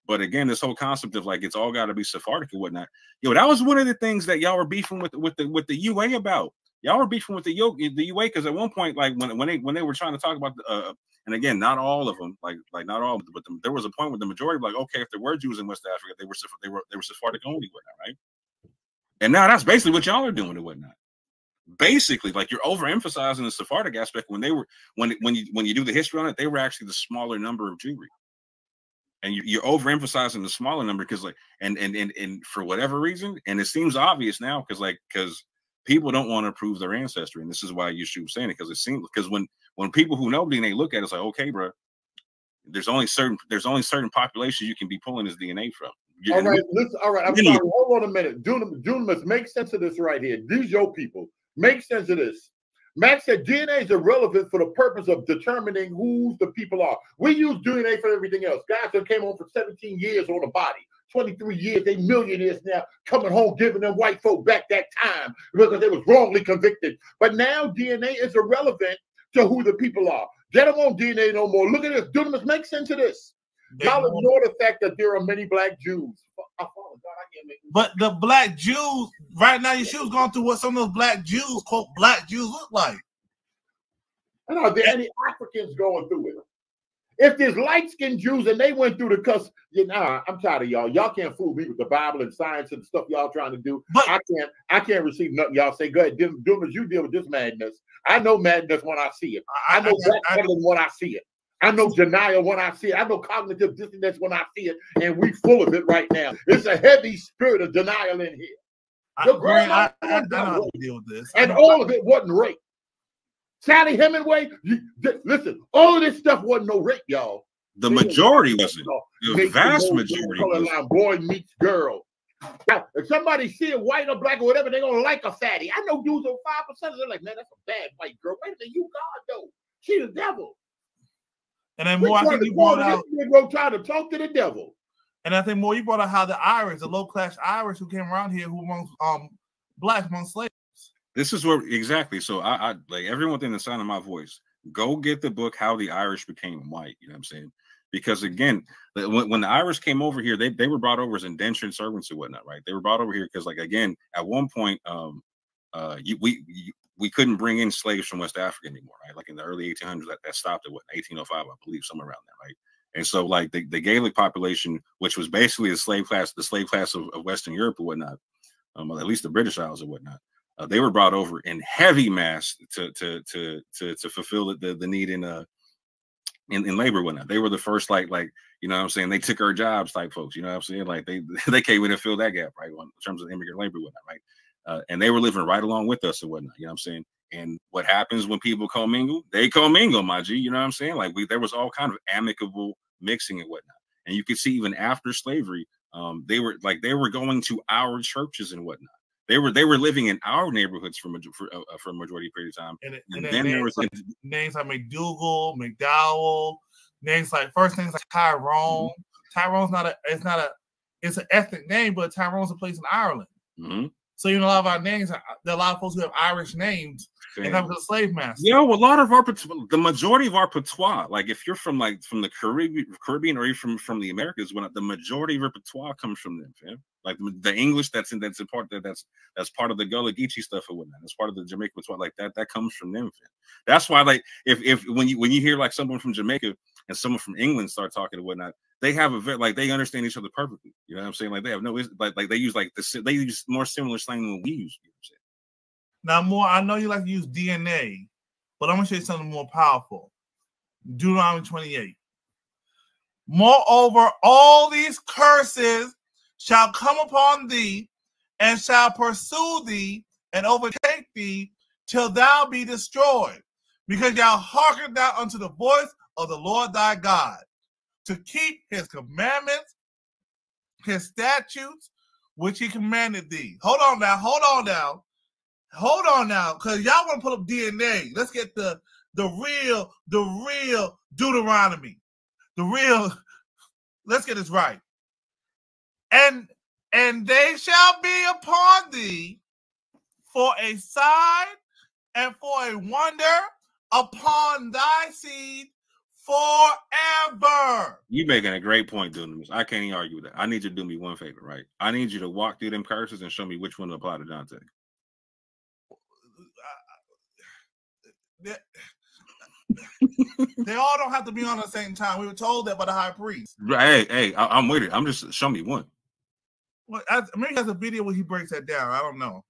But again, this whole concept of like it's all got to be Sephardic and whatnot. That was one of the things that y'all were beefing with the UA about. Y'all were beefing with the UA because at one point, like when they were trying to talk about and again, not all of them, like not all, but there was a point where the majority were like, okay, if there were Jews in West Africa, they were Sephardic only, whatnot, right? And now that's basically what y'all are doing and whatnot. Basically, like you're overemphasizing the Sephardic aspect when you do the history on it, they were actually the smaller number of Jewry, and you're overemphasizing the smaller number because like and for whatever reason, and it seems obvious now because people don't want to prove their ancestry, and this is why Yeshua was saying it, because it seems, because when people who know DNA look at it, it's like, okay, bro, there's only certain populations you can be pulling this DNA from. All right, listen. All right, I'm sorry. Hold on a minute. Dunamis, make sense of this right here. These your people. Make sense of this. Max said DNA is irrelevant for the purpose of determining who the people are. We use DNA for everything else. Guys that came home for 17 years on a body, 23 years, they millionaires now, coming home giving them white folk back that time because they was wrongly convicted. But now DNA is irrelevant to who the people are. Get them on DNA no more. Look at this. Dunamis, make sense of this. Y'all ignore the fact that there are many black Jews. But the black Jews, right now, Yeshua's going through what some of those black Jews, quote, black Jews look like. And are there any Africans going through it? If there's light-skinned Jews and they went through the cuss, I'm tired of y'all. Y'all can't fool me with the Bible and science and stuff y'all trying to do. But I can't receive nothing y'all say. Go ahead, Dumas, you deal with this madness. I know madness when I see it. I know backpedaling when I see it. I know denial when I see it. I know cognitive dissonance when I see it, and we full of it right now. It's a heavy spirit of denial in here. I don't have to deal with this. And all of it wasn't rape. Sally Hemingway, listen, all of this stuff wasn't no rape, y'all. The majority wasn't. The vast majority wasn't. Boy meets girl. Now, if somebody see it white or black or whatever, they're going to like a fatty. I know dudes on 5%. They're like, man, that's a bad white girl. Wait a minute, you God, though. She the devil. And then more, I think you brought out. Trying to talk to the devil. And I think more, you brought out how the Irish, the low-class Irish who came around here, who amongst blacks among slaves. This is where exactly. So I like everyone within the sound of my voice. Go get the book "How the Irish Became White." You know what I'm saying? Because again, when the Irish came over here, they were brought over as indentured servants and whatnot, right? They were brought over here because, like, again, at one point, we couldn't bring in slaves from West Africa anymore, right? Like in the early 1800s, that stopped at 1805, I believe, somewhere around there, right? And so, like the Gaelic population, which was basically the slave class of Western Europe or whatnot, at least the British Isles or whatnot, they were brought over in heavy mass to fulfill the need in labor and whatnot. They were the first, like you know what I'm saying, they took our jobs type folks, you know what I'm saying? Like they came in and filled that gap, right? In terms of immigrant labor and whatnot, right? And they were living right along with us and whatnot, you know what I'm saying? And what happens when people commingle? They commingle, my G, you know what I'm saying? Like there was all kind of amicable mixing and whatnot. And you could see even after slavery, they were going to our churches and whatnot. They were living in our neighborhoods for a majority period of time. And then there was names like McDougal, McDowell, names like Tyrone. Tyrone's it's an ethnic name, but Tyrone's a place in Ireland. Mm-hmm. So you know, a lot of our names, there are a lot of folks who have Irish names, and that was a slave master. Yeah, well, the majority of our patois, like if you're from the Caribbean or you're from the Americas, the majority of our patois comes from them, fam. Like the English that's a part that's part of the Gullah Geechee stuff or whatnot. That's part of the Jamaican patois, like that comes from them, fam. That's why, like, if when you hear like someone from Jamaica and someone from England start talking and whatnot, they have they understand each other perfectly. You know what I'm saying? Like they have no like they use they use more similar slang than we use. You know what I'm saying? Now, more, I know you like to use DNA, but I'm gonna show you something more powerful. Deuteronomy 28. Moreover, all these curses shall come upon thee, and shall pursue thee, and overtake thee, till thou be destroyed, because thou hearkened not unto the voice of the Lord thy God, to keep his commandments, his statutes, which he commanded thee. Hold on now, because y'all want to put up DNA. Let's get the real Deuteronomy. Let's get this right. And they shall be upon thee for a sign and for a wonder upon thy seed forever. You making a great point, Dunamis. I can't even argue with that. I need you to do me one favor, right? I need you to walk through them curses and show me which one to apply to Dante. They all don't have to be on at the same time. We were told that by the high priest. Hey, I'm with it. I'm just show me one. Well, maybe he has a video where he breaks that down. I don't know.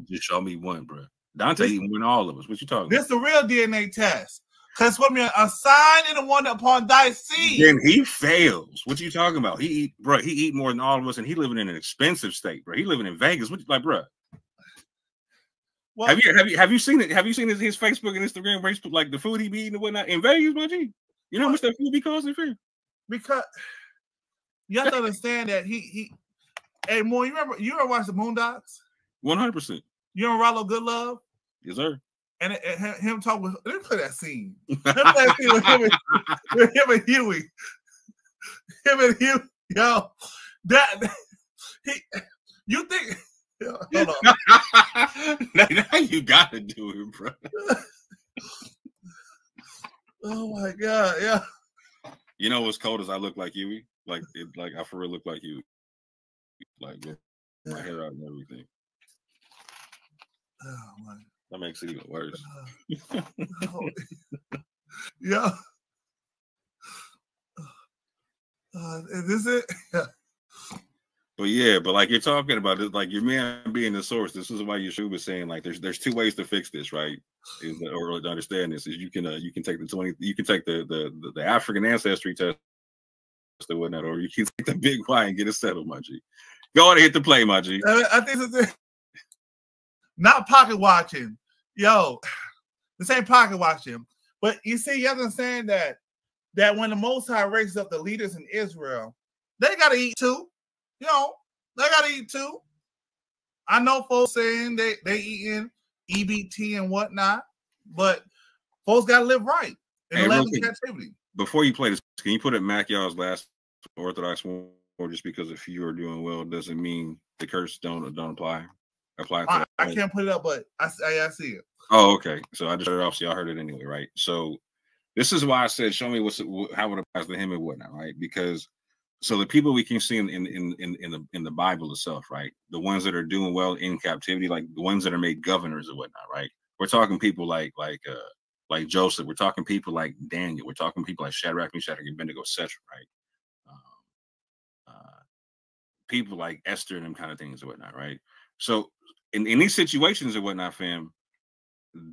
Just show me one, bro. Dante even win all of us. What you talking about? This is the real DNA test. Because what me a sign and a wonder upon thy seed. Then he fails. What you talking about? He eat more than all of us, and he living in an expensive state, bro. He living in Vegas. What, like, bro? Well, have you seen it? Have you seen his Facebook and Instagram where he's put like the food he be eating and whatnot in Vegas, my G? You know how much that food be costing, fam? Because you have to understand that he hey, Moore, you ever watch the Moondocks? 100%. You remember Rollo Goodlove? Yes, sir. And him talk with, let me play that scene. Let me play that scene with him and Huey. Him and Huey, yo, you think? Hold on. now you gotta do it, bro. Oh my God, yeah. You know what's cold is I look like Huey, like I for real look like Huey, like my hair out and everything. Oh my. That makes it even worse. Yeah. Is this it? Yeah. But yeah, but like you're talking about it, like your man being the source. This is why Yeshua was saying like there's two ways to fix this, right? Or to understand this is you can take the African ancestry test or whatnot, or you can take the big Y and get it settled, my G. Go on and hit the play, my G. I think it's not pocket watching. Yo, this ain't pocket watching. But you see, you understand that when the Most High raises up the leaders in Israel, they got to eat too. You know, they got to eat too. I know folks saying they eating EBT and whatnot, but folks got to live right in the land of captivity. Before you play this, can you put it Macchia's last Orthodox one, or just because if you are doing well doesn't mean the curse don't apply to I can't put it up, but I see it. Oh, okay. So I just heard it off, so y'all heard it anyway, right? So this is why I said, show me how it applies to him and whatnot, right? Because so the people we can see in the Bible itself, right? The ones that are doing well in captivity, like the ones that are made governors and whatnot, right? We're talking people like Joseph. We're talking people like Daniel. We're talking people like Shadrach, Meshach, and Abednego, etc., right? People like Esther and them kind of things and whatnot, right? So in these situations and whatnot, fam,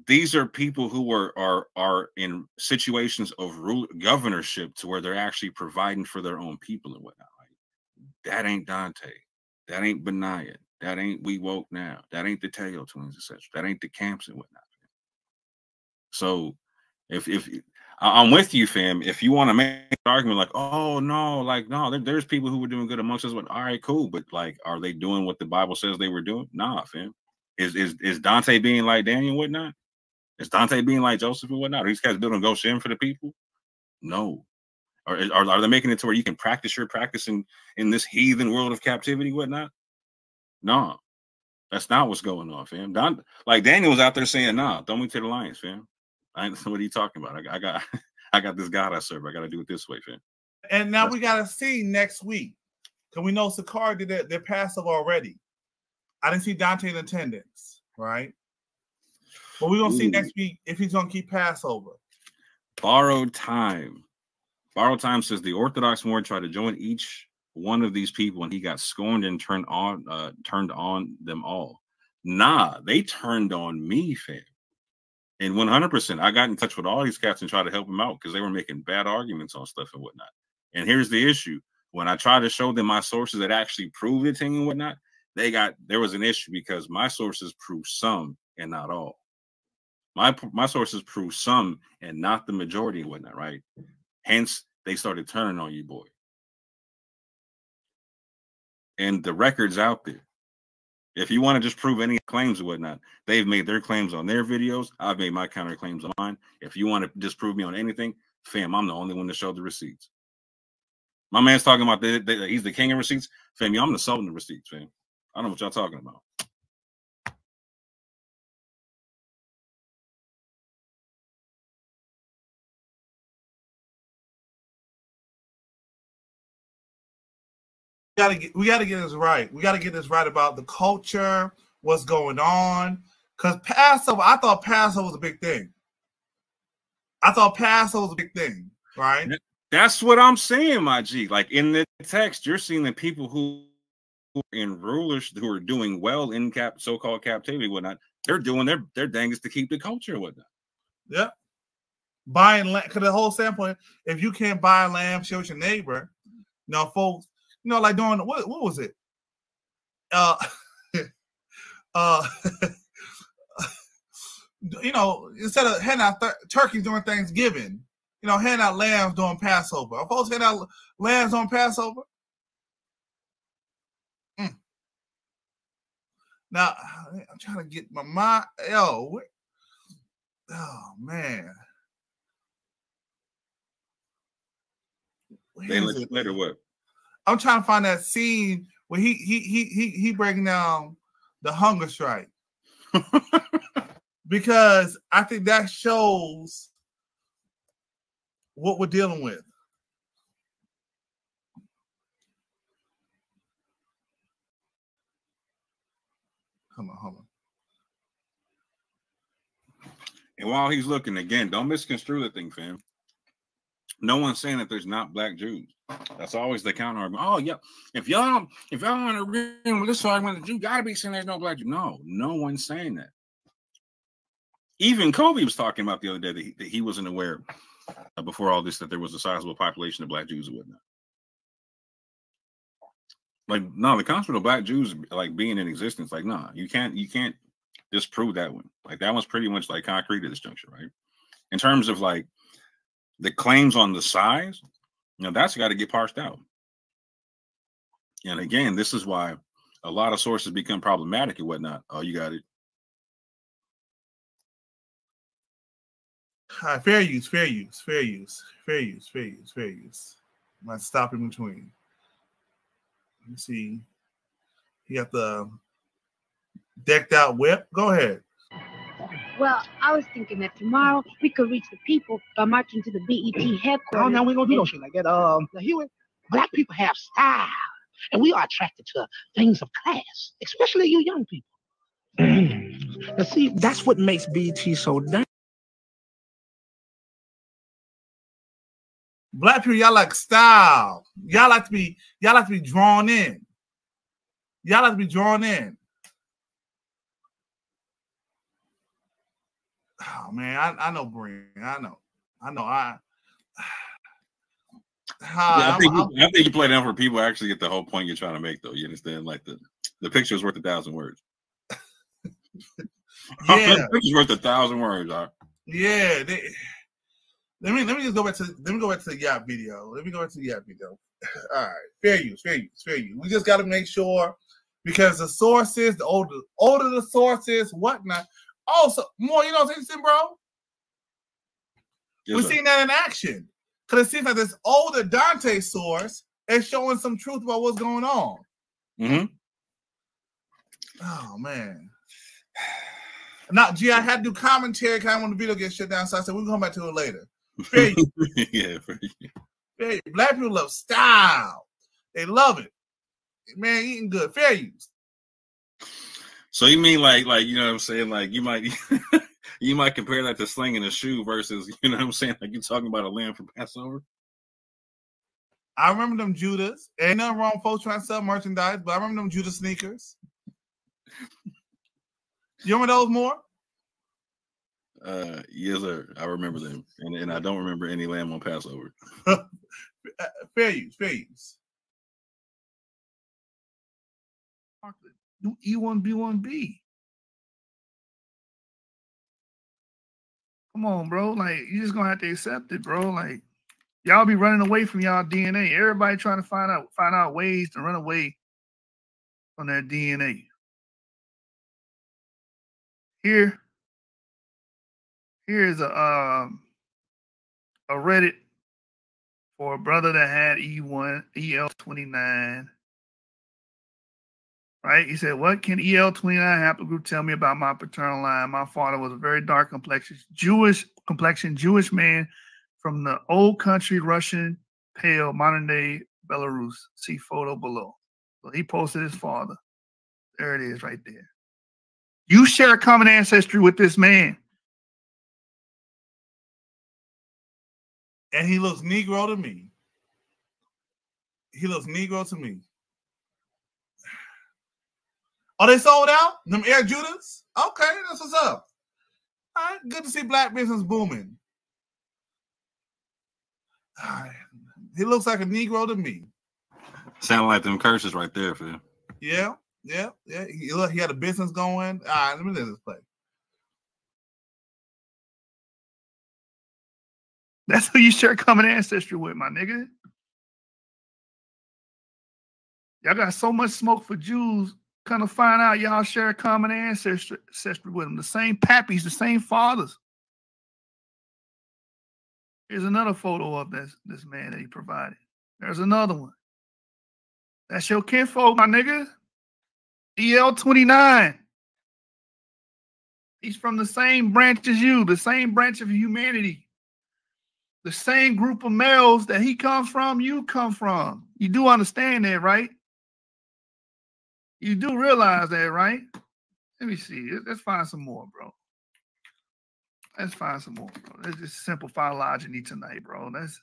these are people who are in situations of governorship to where they're actually providing for their own people and whatnot. Right? That ain't Dante. That ain't Benaiah. That ain't We Woke Now. That ain't the Teo twins, etc. That ain't the camps and whatnot. So if I'm with you, fam, if you want to make an argument like, oh no, like no, there's people who were doing good amongst us. All right, cool, but like, are they doing what the Bible says they were doing? Nah, fam. Is Dante being like Daniel and whatnot? Is Dante being like Joseph and whatnot? Are these guys building Goshen for the people? No. Are they making it to where you can practice your practicing in this heathen world of captivity, whatnot? No. That's not what's going on, fam. Like Daniel was out there saying, nah, throw me to the lions, fam. What are you talking about? I got this God I serve. I got to do it this way, fam. And now we got to see next week. Because we know Sakar did their Passover already. I didn't see Dante in attendance, right? But we're going to see next week if he's going to keep Passover. Borrowed time. Borrowed time says the Orthodox Moor tried to join each one of these people and he got scorned and turned on them all. Nah, they turned on me, fam. And 100%, I got in touch with all these cats and tried to help them out because they were making bad arguments on stuff and whatnot. And here's the issue. When I tried to show them my sources that actually proved it and whatnot, there was an issue because my sources prove some and not all. My sources prove some and not the majority and whatnot, right? Hence, they started turning on you, boy. And the record's out there. If you want to just prove any claims or whatnot, they've made their claims on their videos. I've made my counterclaims on mine. If you want to disprove me on anything, fam, I'm the only one to show the receipts. My man's talking about he's the king of receipts. Fam, I'm the sultan of receipts, fam. I don't know what y'all talking about. We gotta get this right. We gotta get this right about the culture, what's going on. Because Passover, I thought Passover was a big thing. Right? That's what I'm saying, my G. Like in the text, you're seeing the people who are in rulers who are doing well in so-called captivity, whatnot. They're doing their dangest to keep the culture and whatnot. Yep. Buying land, because the whole standpoint, if you can't buy land, share with your neighbor, folks, like doing what was it? you know, instead of handing out turkeys during Thanksgiving, you know, handing out lambs during Passover. Are folks handing out lambs on Passover? Now, I'm trying to get my mind. Oh, man. They legislate or what? I'm trying to find that scene where he breaking down the hunger strike. Because I think that shows what we're dealing with. Hold on. And while he's looking again, don't misconstrue the thing, fam. No one's saying that there's not black Jews. That's always the counter argument. Oh, yeah. If y'all want to agree with this argument, you gotta be saying there's no black Jews. No one's saying that. Even Kobe was talking about the other day that he wasn't aware before all this that there was a sizable population of black Jews and whatnot. Like, no, the concept of black Jews like being in existence, like, no, you can't disprove that one. Like, that one's pretty much like concrete at this juncture, right? In terms of like the claims on the size, you know, that's got to get parsed out. And again, this is why a lot of sources become problematic and whatnot. Oh, you got it. Fair use. Might stop in between. Let me see. You got the decked out whip. Go ahead. Well, I was thinking that tomorrow we could reach the people by marching to the BET headquarters. Oh, now we ain't gonna do no shit like that. Now, Hewitt, black people have style, and we are attracted to things of class, especially you young people. Now, see, that's what makes BET so damn. Black people, y'all like style. Y'all like to be drawn in. Y'all like to be drawn in. Oh man, I know Breen. I know. I think you play down for people actually get the whole point you're trying to make, though. You understand? Like the picture is worth 1,000 words. Yeah, the picture's worth 1,000 words. Right? Yeah. Let me just go back to the Yap video. All right, fair use. We just got to make sure, because the sources, the older the sources, whatnot. Also, more, you know what's interesting, bro? Yes, We're seeing that in action, because it seems like this older Dante source is showing some truth about what's going on. Mm-hmm. Oh man. Now, G, I had to do commentary because I want the video to get shut down, so I said we'll come back to it later. Fair use. Yeah, fair use. Black people love style. They love it. Man, eating good. Fair use. So you mean like you know what I'm saying? Like you might compare that to slinging a shoe versus, you know what I'm saying? Like you're talking about a lamb for Passover. I remember them Judas. Ain't nothing wrong with folks trying to sell merchandise, but I remember them Judas sneakers. You remember those more? Yes, sir. I remember them, and I don't remember any lamb on Passover. Fair use. Do E1B1B. Come on, bro. Like, you just gonna have to accept it, bro. Like, y'all be running away from y'all DNA. Everybody trying to find out ways to run away from their DNA. Here's a Reddit for a brother that had EL29. Right? He said, "What can EL29 haplogroup tell me about my paternal line? My father was a very dark complexion Jewish man from the old country, Russian, pale, modern day Belarus. See photo below." So he posted his father. There it is right there. You share a common ancestry with this man. And he looks Negro to me. Oh, they sold out? Them Air Judas? Okay, that's what's up. All right, good to see black business booming. All right. He looks like a Negro to me. Sound like them curses right there, Phil. Yeah. He had a business going. All right, let me let this play. That's who you share common ancestry with, my nigga. Y'all got so much smoke for Jews. Kind of find out y'all share common ancestry with them. The same pappies, the same fathers. Here's another photo of this man that he provided. There's another one. That's your kinfolk, my nigga. EL29. He's from the same branch as you, the same branch of humanity. The same group of males that he comes from, you come from. You do understand that, right? You do realize that, right? Let me see. Let's find some more, bro. Let's find some more, bro. Let's just simple phylogeny tonight, bro. That's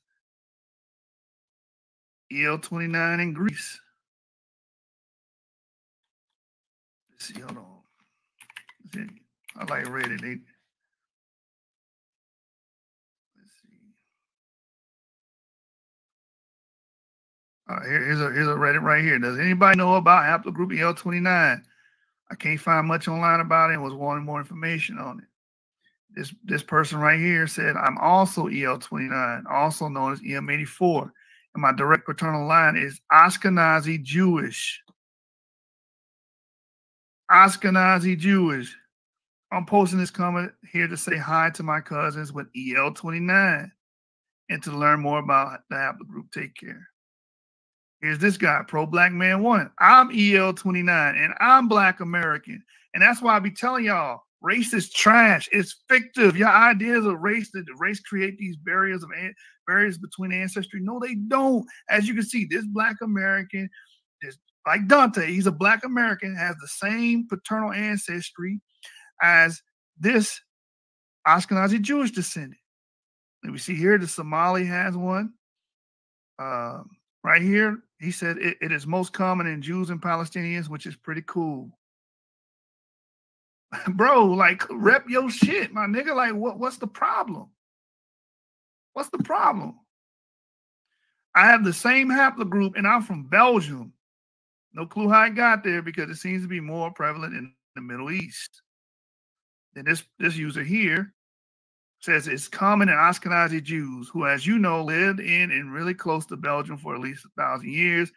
EL29 in Greece. Let's see, hold on. I like Reddit. Let's see. All right, here's a Reddit right here. Does anybody know about haplogroup EL29? I can't find much online about it and was wanting more information on it. This person right here said, I'm also EL29, also known as EM84. And my direct paternal line is Ashkenazi Jewish. Ashkenazi Jewish. I'm posting this comment here to say hi to my cousins with EL29 and to learn more about the haplogroup. Take care. Here's this guy, Pro Black Man 1. I'm EL29 and I'm Black American. And that's why I be telling y'all, race is trash. It's fictive. Your ideas of race, that the race create these barriers between ancestry. No, they don't. As you can see, this Black American, like Dante, he's a Black American, has the same paternal ancestry as this Ashkenazi Jewish descendant. Let me see here. The Somali has one. Right here, he said it is most common in Jews and Palestinians, which is pretty cool. Bro, like, rep your shit, my nigga. Like, what's the problem? What's the problem? I have the same haplogroup, and I'm from Belgium. No clue how I got there because it seems to be more prevalent in the Middle East. And this user here says it's common in Ashkenazi Jews who, as you know, lived in and really close to Belgium for at least 1,000 years,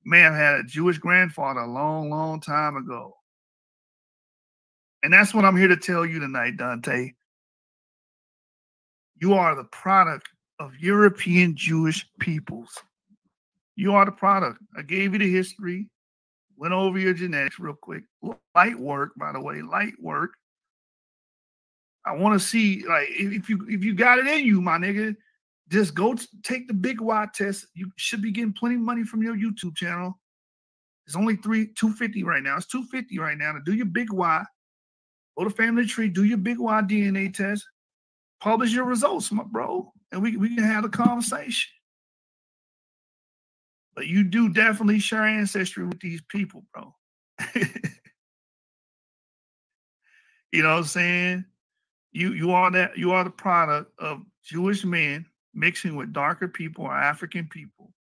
may have had a Jewish grandfather a long, long time ago. And that's what I'm here to tell you tonight, Dante. You are the product of European Jewish peoples. You are the product. I gave you the history, went over your genetics real quick. Light work, by the way, light work. I want to see, like, if you got it in you, my nigga, just go take the Big Y test. You should be getting plenty of money from your YouTube channel. It's only $250 right now. It's $250 right now to do your Big Y. Go to Family Tree, do your Big Y DNA test, publish your results, my bro, and we can have a conversation. But you do definitely share ancestry with these people, bro. You know what I'm saying? You are the product of Jewish men mixing with darker people or African people,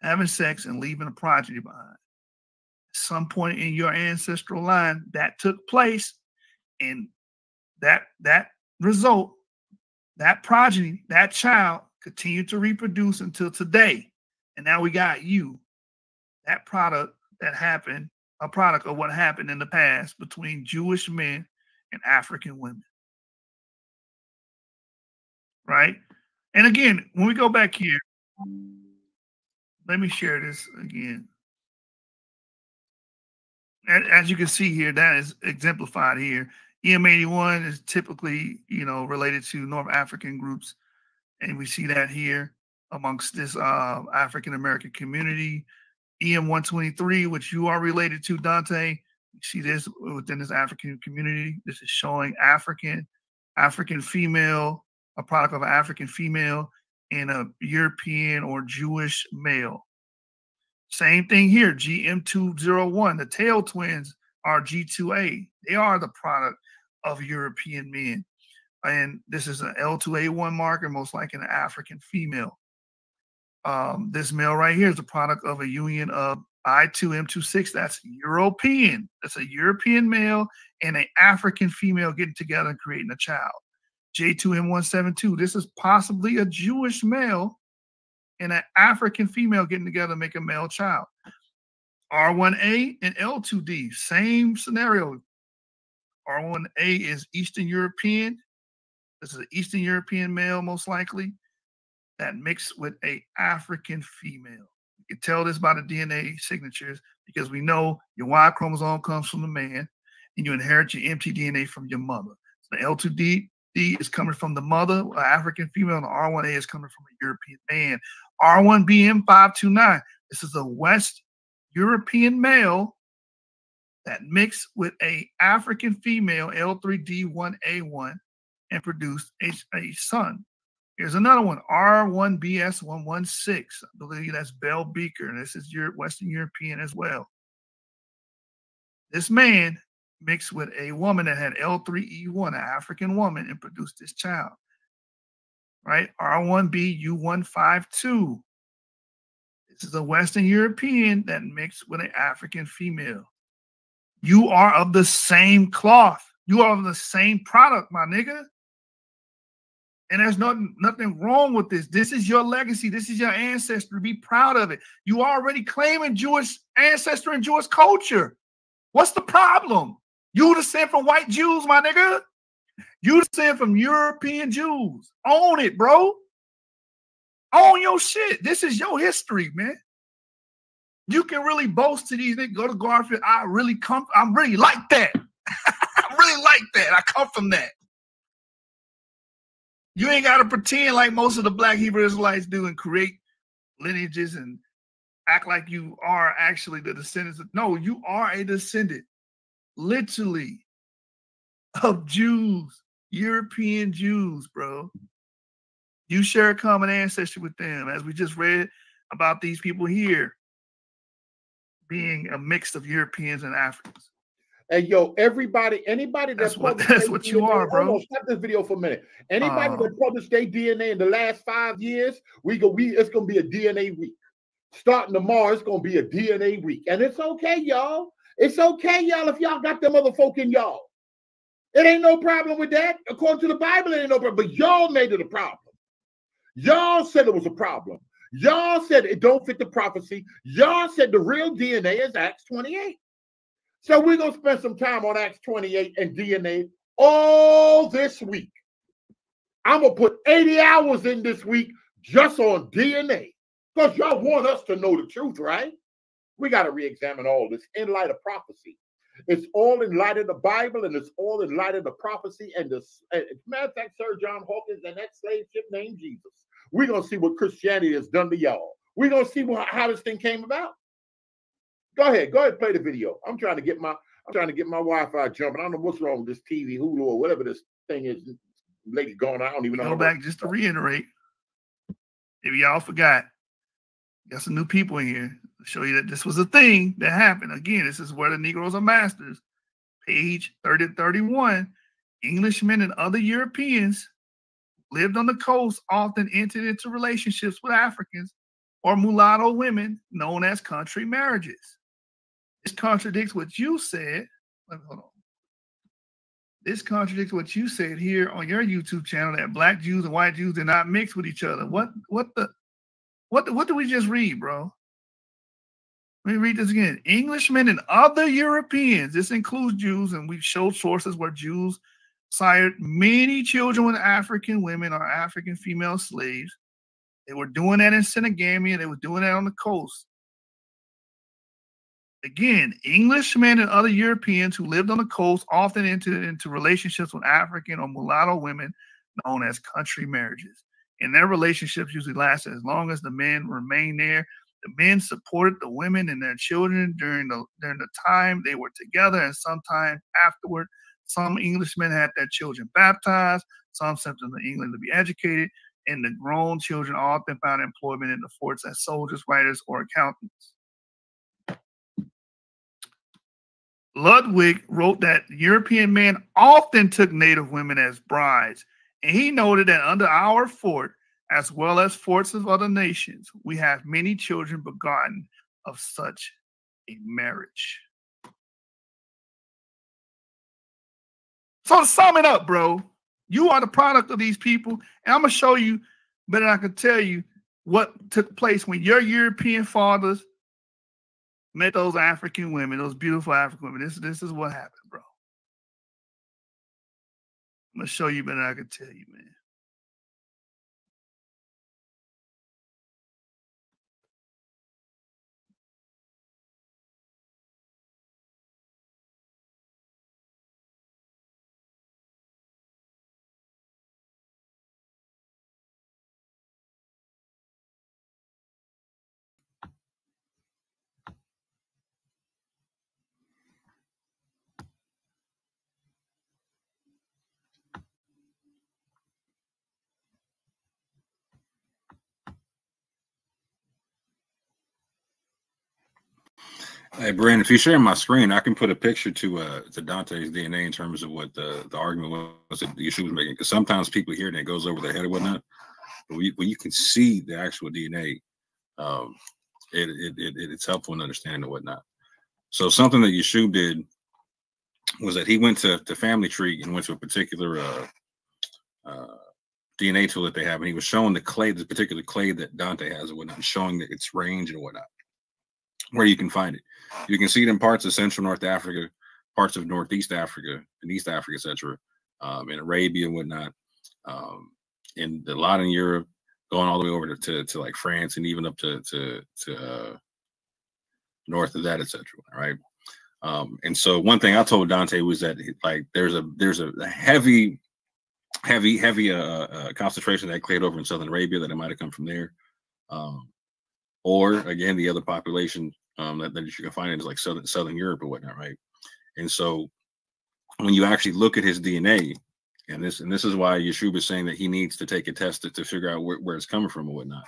having sex and leaving a progeny behind. At some point in your ancestral line, that took place, and that result, that progeny, that child continued to reproduce until today. And now we got you, that product that happened, a product of what happened in the past between Jewish men and African women. Right? And again, when we go back here, let me share this again. As you can see here, that is exemplified here. EM81 is typically, related to North African groups. And we see that here amongst this African-American community. EM123, which you are related to, Dante, you see this within this African community. This is showing African female, a product of an African female and a European or Jewish male. Same thing here, GM201. The tail twins are G2A. They are the product of European men. And this is an L2A1 marker, most likely an African female. This male right here is the product of a union of I2M26. That's European. That's a European male and an African female getting together and creating a child. J2M172. This is possibly a Jewish male and an African female getting together to make a male child. R1A and L2D, same scenario. R1A is Eastern European. This is an Eastern European male, most likely, that mixed with an African female. You can tell this by the DNA signatures because we know your Y chromosome comes from the man and you inherit your empty DNA from your mother. So the L2D is coming from the mother, an African female, and the R1A is coming from a European man. R1BM529, this is a West European male that mixed with a African female, L3D1A1, and produced a son. Here's another one, R1BS116. I believe that's Bell Beaker. This is Western European as well. This man mixed with a woman that had L3E1, an African woman, and produced this child. Right? R1BU152. This is a Western European that mixed with an African female. You are of the same cloth. You are of the same product, my nigga. And there's nothing wrong with this. This is your legacy. This is your ancestry. Be proud of it. You are already claiming Jewish ancestry and Jewish culture. What's the problem? You descend from white Jews, my nigga. You descend from European Jews. Own it, bro. Own your shit. This is your history, man. You can really boast to these niggas. Go to Garfield. I'm really like that. I really like that. I come from that. You ain't got to pretend like most of the Black Hebrew Israelites do and create lineages and act like you are actually the descendants of. No, you are a descendant, literally, of Jews, European Jews, bro. You share a common ancestry with them, as we just read about these people here being a mix of Europeans and Africans. And yo, anybody that's what you are, bro. Stop this video for a minute. Anybody that published their DNA in the last 5 years, it's gonna be a DNA week. Starting tomorrow, it's gonna be a DNA week, and it's okay, y'all. It's okay, y'all, if y'all got them other folk in y'all. It ain't no problem with that. According to the Bible, it ain't no problem. But y'all made it a problem. Y'all said it was a problem. Y'all said it don't fit the prophecy. Y'all said the real DNA is Acts 28. So we're going to spend some time on Acts 28 and DNA all this week. I'm going to put 80 hours in this week just on DNA because y'all want us to know the truth, right? We got to re-examine all this in light of prophecy. It's all in light of the Bible, and it's all in light of the prophecy. And matter of fact, Sir John Hawkins and that slave ship named Jesus. We're going to see what Christianity has done to y'all. We're going to see how this thing came about. Go ahead, play the video. I'm trying to get my Wi-Fi jumping. I don't know what's wrong with this TV, Hulu, or whatever this thing is. Lady gone. I don't even know. Go back just to reiterate. If y'all forgot, got some new people in here to show you that this was a thing that happened. Again, this is where the Negroes are masters. Page 30-31. Englishmen and other Europeans lived on the coast often entered into relationships with Africans or mulatto women known as country marriages. This contradicts what you said. Hold on. This contradicts what you said here on your YouTube channel that Black Jews and white Jews did not mix with each other. What did we just read, bro? Let me read this again. Englishmen and other Europeans, this includes Jews, and we've showed sources where Jews sired many children with African women or African female slaves. They were doing that in Senegamia. They were doing that on the coast. Again, Englishmen and other Europeans who lived on the coast often entered into relationships with African or mulatto women known as country marriages. And their relationships usually lasted as long as the men remained there. The men supported the women and their children during the time they were together, and sometime afterward. Some Englishmen had their children baptized. Some sent them to England to be educated. And the grown children often found employment in the forts as soldiers, writers, or accountants. Ludwig wrote that European men often took native women as brides, and he noted that under our fort, as well as forts of other nations, we have many children begotten of such a marriage. So to sum it up, bro, You are the product of these people. And I'm going to show you better than I can tell you what took place when your European fathers met those African women, those beautiful African women. This is what happened, bro. I'm going to show you better than I can tell you, man. Hey, Brandon, if you share my screen, I can put a picture to Dante's DNA in terms of what the argument was that Yeshua was making. Because sometimes people hear it and it goes over their head or whatnot. But when you can see the actual DNA, it's helpful in understanding and whatnot. So something that Yeshua did was that he went to Family Tree and went to a particular DNA tool that they have, and he was showing the clay, the particular clay that Dante has and whatnot, showing that its range and whatnot, where you can find it. You can see it in parts of Central North Africa, parts of Northeast Africa, and East Africa, etc., in Arabia and whatnot, and a lot in Europe, going all the way over to like France and even up to north of that, etc. Right. And so one thing I told Dante was that like there's a heavy concentration that clade over in Southern Arabia, that it might have come from there, or again the other population that you can find is like Southern Europe or whatnot, right? And so when you actually look at his DNA, and this is why Yeshua is saying that he needs to take a test to figure out where it's coming from or whatnot.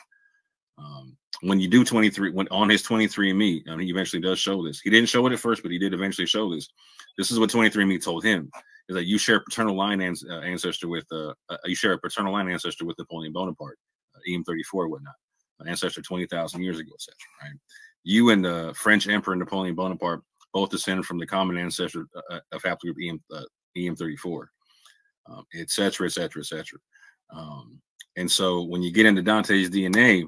When you do 23, on his 23andMe, and he eventually does show this. He didn't show it at first, but he did eventually show this. This is what 23andMe told him: is that you share paternal line ancestor with you share a paternal line ancestor with Napoleon Bonaparte, EM34 or whatnot, an ancestor 20,000 years ago, etc. Right? You and the French Emperor Napoleon Bonaparte both descend from the common ancestor of haplogroup EM34, etc., etc., etc. And so when you get into Dante's DNA,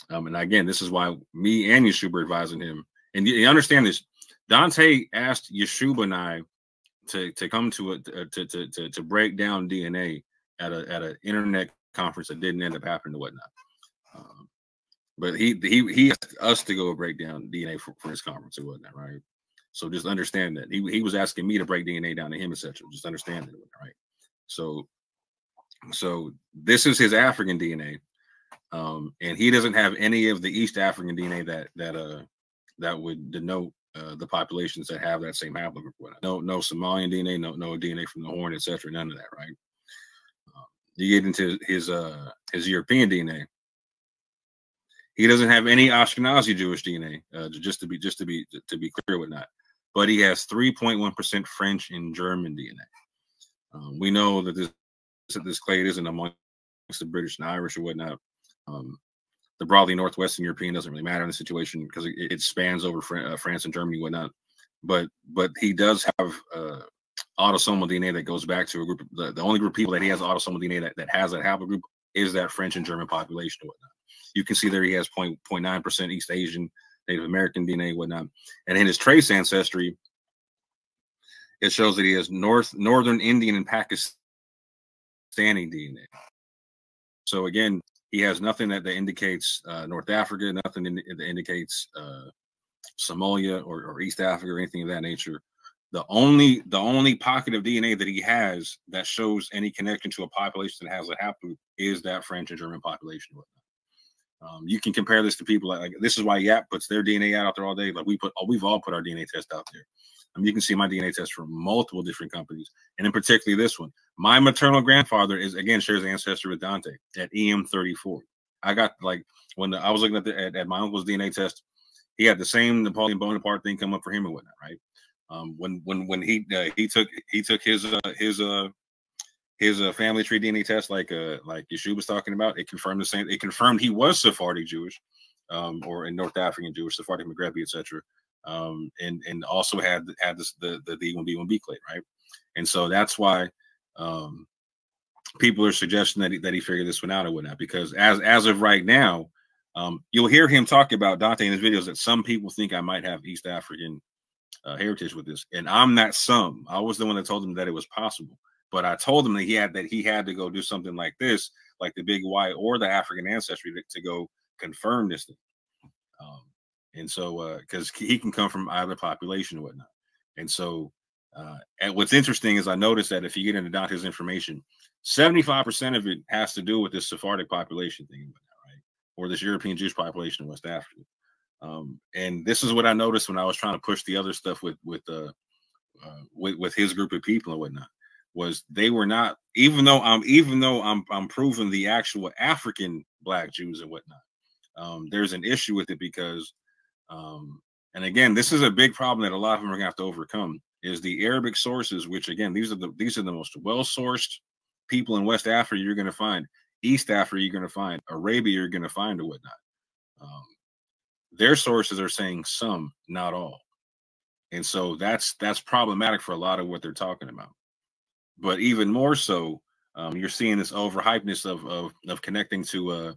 and again, this is why me and Yeshua are advising him. And you understand this: Dante asked Yeshua and I to come to to break down DNA at an internet conference that didn't end up happening or whatnot. But he asked us to go break down DNA for his conference or whatnot, right? So just understand that he was asking me to break DNA down to him, etc. Just understand that, right? So this is his African DNA, and he doesn't have any of the East African DNA that would denote the populations that have that same haplogroup. No Somalian DNA, no DNA from the Horn, etc. None of that, right? You get into his European DNA. He doesn't have any Ashkenazi Jewish DNA, just to be clear with that. But he has 3.1% French and German DNA. We know that this clade isn't amongst the British and Irish or whatnot. The broadly Northwestern European doesn't really matter in the situation because it spans over France and Germany and whatnot. But he does have autosomal DNA that goes back to a group. The only group of people that he has autosomal DNA that has that haplogroup is that French and German population or whatnot. You can see there he has 0.9% East Asian, Native American DNA and whatnot. And in his trace ancestry, it shows that he has Northern Indian and Pakistani DNA. So again, he has nothing that indicates North Africa, nothing that indicates Somalia or East Africa or anything of that nature. The only pocket of DNA that he has that shows any connection to a population that has a haplogroup is that French and German population. You can compare this to people like this is why Yap puts their DNA out there all day. Like we've all put our DNA test out there. You can see my DNA test from multiple different companies, and in particular this one. My maternal grandfather shares ancestry with Dante at EM34. I got when I was looking at my uncle's DNA test, he had the same Napoleon Bonaparte thing come up for him and whatnot, right? When he took his family tree DNA test, like Yeshua was talking about, it confirmed the same. It confirmed he was Sephardic Jewish, or in North African Jewish, Sephardic Maghrebi, etc. And also had the D1B1B clade, right? And so that's why people are suggesting that he figured this one out or whatnot, because as of right now, you'll hear him talk about Dante in his videos that some people think I might have East African heritage with this, and I'm not some. I was the one that told him that it was possible, but I told him that he had to go do something like this, like the Big Y or the African ancestry, to go confirm this thing. And so because he can come from either population or whatnot, and so and what's interesting is I noticed that if you get into Dante's information, 75% of it has to do with this Sephardic population thing, right, or this European Jewish population in West Africa. And this is what I noticed when I was trying to push the other stuff with his group of people and whatnot, was they were not, even though I'm proving the actual African Black Jews and whatnot, there's an issue with it because and again, this is a big problem that a lot of them are gonna have to overcome, is the Arabic sources, which again, these are the most well-sourced people in West Africa you're gonna find. East Africa you're gonna find, Arabia you're gonna find, or whatnot. Their sources are saying some, not all. And so that's problematic for a lot of what they're talking about. But even more so, you're seeing this overhypeness of connecting to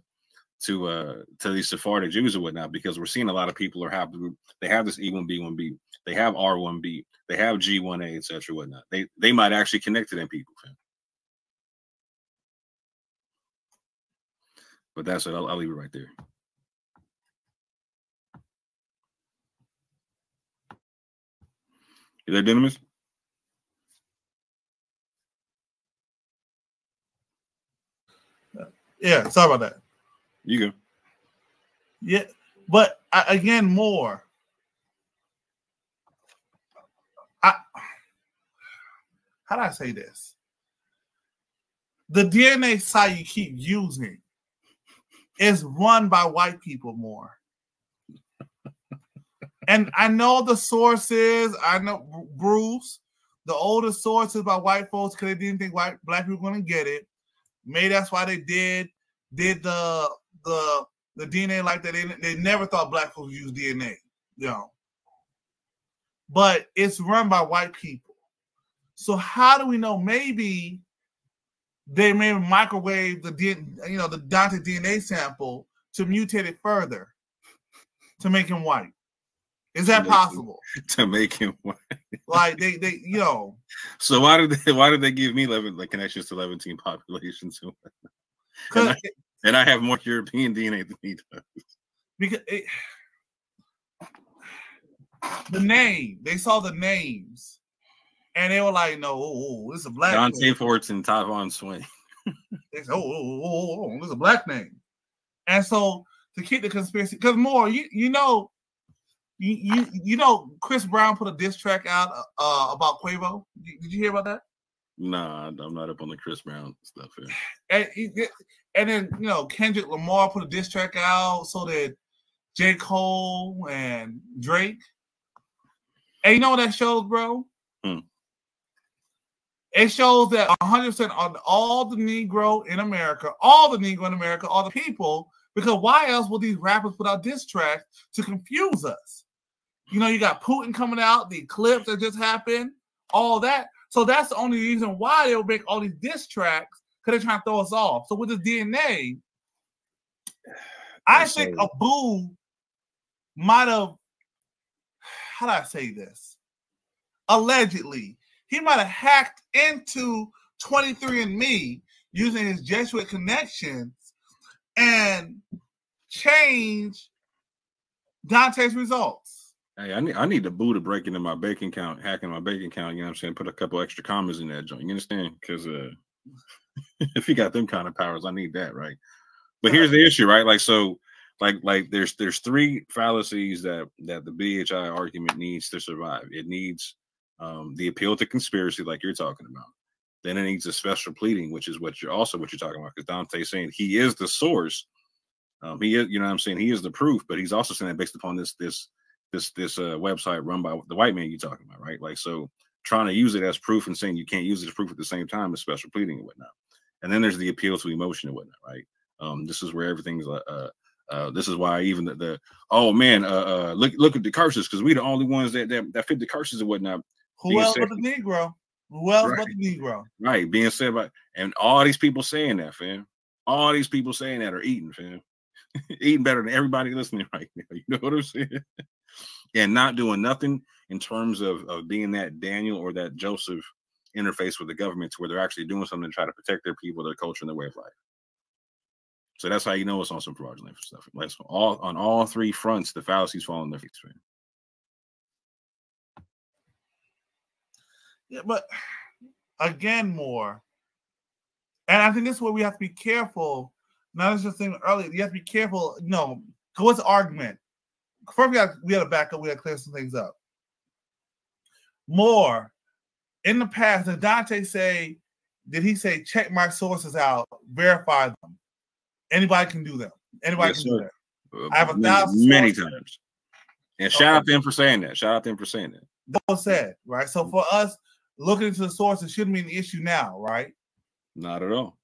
these Sephardic Jews and whatnot, because we're seeing a lot of people they have this E1B1B, they have R1B, they have G1A, etc. whatnot. They might actually connect to them people. But that's it. I'll leave it right there. You there, Dynamis? Yeah, sorry about that. You go. Yeah, but again, more. How do I say this? The DNA site you keep using is run by white people more. And I know the sources. I know Bruce, the oldest sources by white folks, because they didn't think black people were going to get it. Maybe that's why they did the DNA like that. They never thought black folks use DNA, you know. But it's run by white people. So how do we know? Maybe they may microwave the Dante DNA sample to mutate it further to make him white. Is that possible? To make him white? Like they So why did they give me connections to Levantine populations? And I have more European DNA than he does. Because the name, they saw the names, and they were like, "No, this is a black Dante name." Forts and Tavon Swain. They said, this is a black name. And so to keep the conspiracy, because more, you know, Chris Brown put a diss track out about Quavo. Did you hear about that? Nah, I'm not up on the Chris Brown stuff here. And then Kendrick Lamar put a diss track out, so did J. Cole and Drake. And you know what that shows, bro? It shows that 100% on all the Negro in America, all the people, because why else would these rappers put out diss tracks to confuse us? You got Putin coming out, the eclipse that just happened, all that. So that's the only reason why they'll make all these diss tracks, because they're trying to throw us off. So with this DNA, I think Abu might have, how do I say this? Allegedly, he might have hacked into 23andMe using his Jesuit connections and changed Dante's results. Hey, I need the boo to break into my bank account, hacking my bank account, you know what I'm saying? Put a couple extra commas in that joint. You understand? Because if you got them kind of powers, I need that, right? But here's the issue, right? There's three fallacies that the BHI argument needs to survive. It needs the appeal to conspiracy, like you're talking about. Then it needs a special pleading, which is what you're talking about, because Dante's saying he is the source. He is, you know what I'm saying? He is the proof, but he's also saying that based upon this website run by the white man you're talking about, right? Like, so trying to use it as proof and saying you can't use it as proof at the same time is special pleading and whatnot. And then there's the appeal to emotion and whatnot, right? This is where everything's this is why even look at the curses, because we the only ones that fit the curses and whatnot. Who else but the Negro? Who else but the Negro? Right, being said by, and all these people saying that, fam. All these people saying that are eating, fam. Eating better than everybody listening right now. You know what I'm saying? And not doing nothing in terms of being that Daniel or that Joseph interface with the government to where they're actually doing something to try to protect their people, their culture, and their way of life. So that's how you know it's on some fraudulent stuff. Like on all three fronts, the fallacies fall on their face, man. Yeah, but again, more. And I think this is where we have to be careful. Not as just saying earlier, you have to be careful. No, what's the argument? First, we had to back up. We had to clear some things up. More in the past, did Dante say? Did he say, "Check my sources out, verify them"? Anybody can do them. Anybody can do that. I have 1,000 many times. And shout out to him for saying that. Shout out to him for saying that. That was said, right? So for us, looking into the sources shouldn't be an issue now, right? Not at all.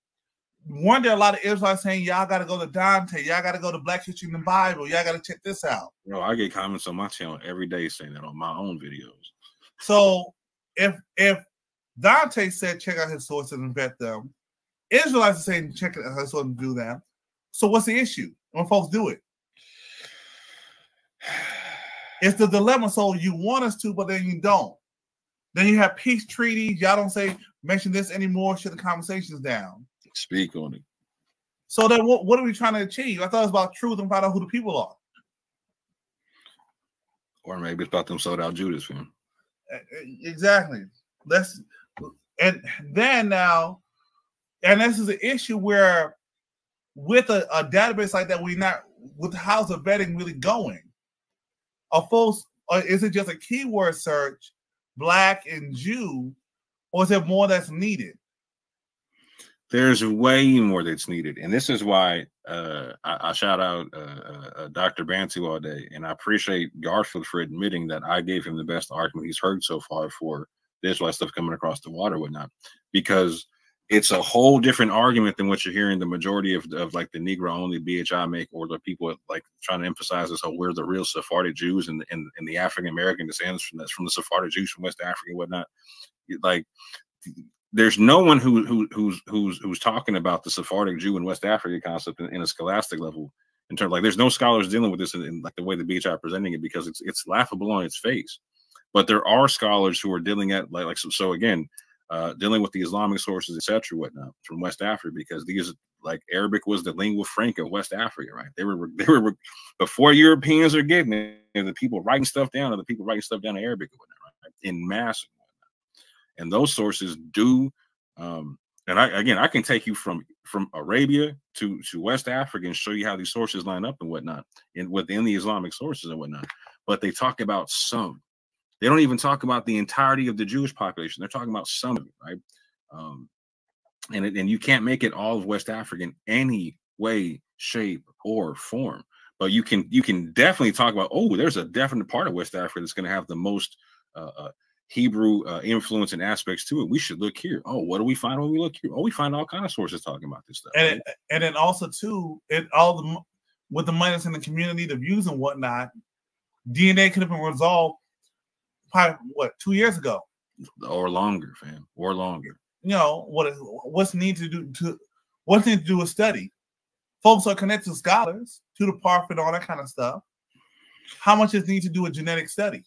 One day, a lot of Israelites saying, y'all got to go to Dante. Y'all got to go to Black History in the Bible. Y'all got to check this out. Bro, I get comments on my channel every day saying that on my own videos. So if Dante said check out his sources and vet them, Israelites are saying check out his sources and do them. So what's the issue when folks do it? It's the dilemma. So you want us to, but then you don't. Then you have peace treaties. Y'all don't mention this anymore. Shut the conversations down. Speak on it. So then what are we trying to achieve? I thought it was about truth and find out who the people are. Or maybe it's about them sold out Judas, fam. Exactly. And then now, and this is an issue where with a database like that, with how's the vetting really going? Is it just a keyword search, Black and Jew, or is there more that's needed? There's way more that's needed. And this is why I shout out Dr. Bantu all day. And I appreciate Garfield for admitting that I gave him the best argument he's heard so far for the Israelite stuff coming across the water, whatnot, because it's a whole different argument than what you're hearing the majority of like the Negro only BHI make, or the people like trying to emphasize this whole we're the real Sephardic Jews and the African American descendants from the Sephardic Jews from West Africa and whatnot. Like, there's no one who's talking about the Sephardic Jew in West Africa concept in a scholastic level in terms, like, there's no scholars dealing with this in like the way the BHI are presenting it, because it's laughable on its face. But there are scholars who are dealing at so again, dealing with the Islamic sources, etc., whatnot, from West Africa, because these, like, Arabic was the lingua franca of West Africa, right? They were before Europeans are getting it, the people writing stuff down, or the people writing stuff down in Arabic, whatnot, right? In mass and whatnot. And those sources do, and I can take you from Arabia to West Africa and show you how these sources line up and whatnot, and within the Islamic sources and whatnot. But they talk about some. They don't even talk about the entirety of the Jewish population. They're talking about some of it, right? And you can't make it all of West Africa in any way, shape, or form. But you can definitely talk about, oh, there's a definite part of West Africa that's going to have the most Hebrew influence and aspects to it. We should look here. Oh, what do we find when we look here? Oh, we find all kinds of sources talking about this stuff. And then also too, with the money that's in the community, the views and whatnot, DNA could have been resolved probably 2 years ago, or longer, fam, or longer. You know what's needed to do with study. Folks are connected to scholars, to the Parfit, and all that kind of stuff. How much is needed to do with genetic study?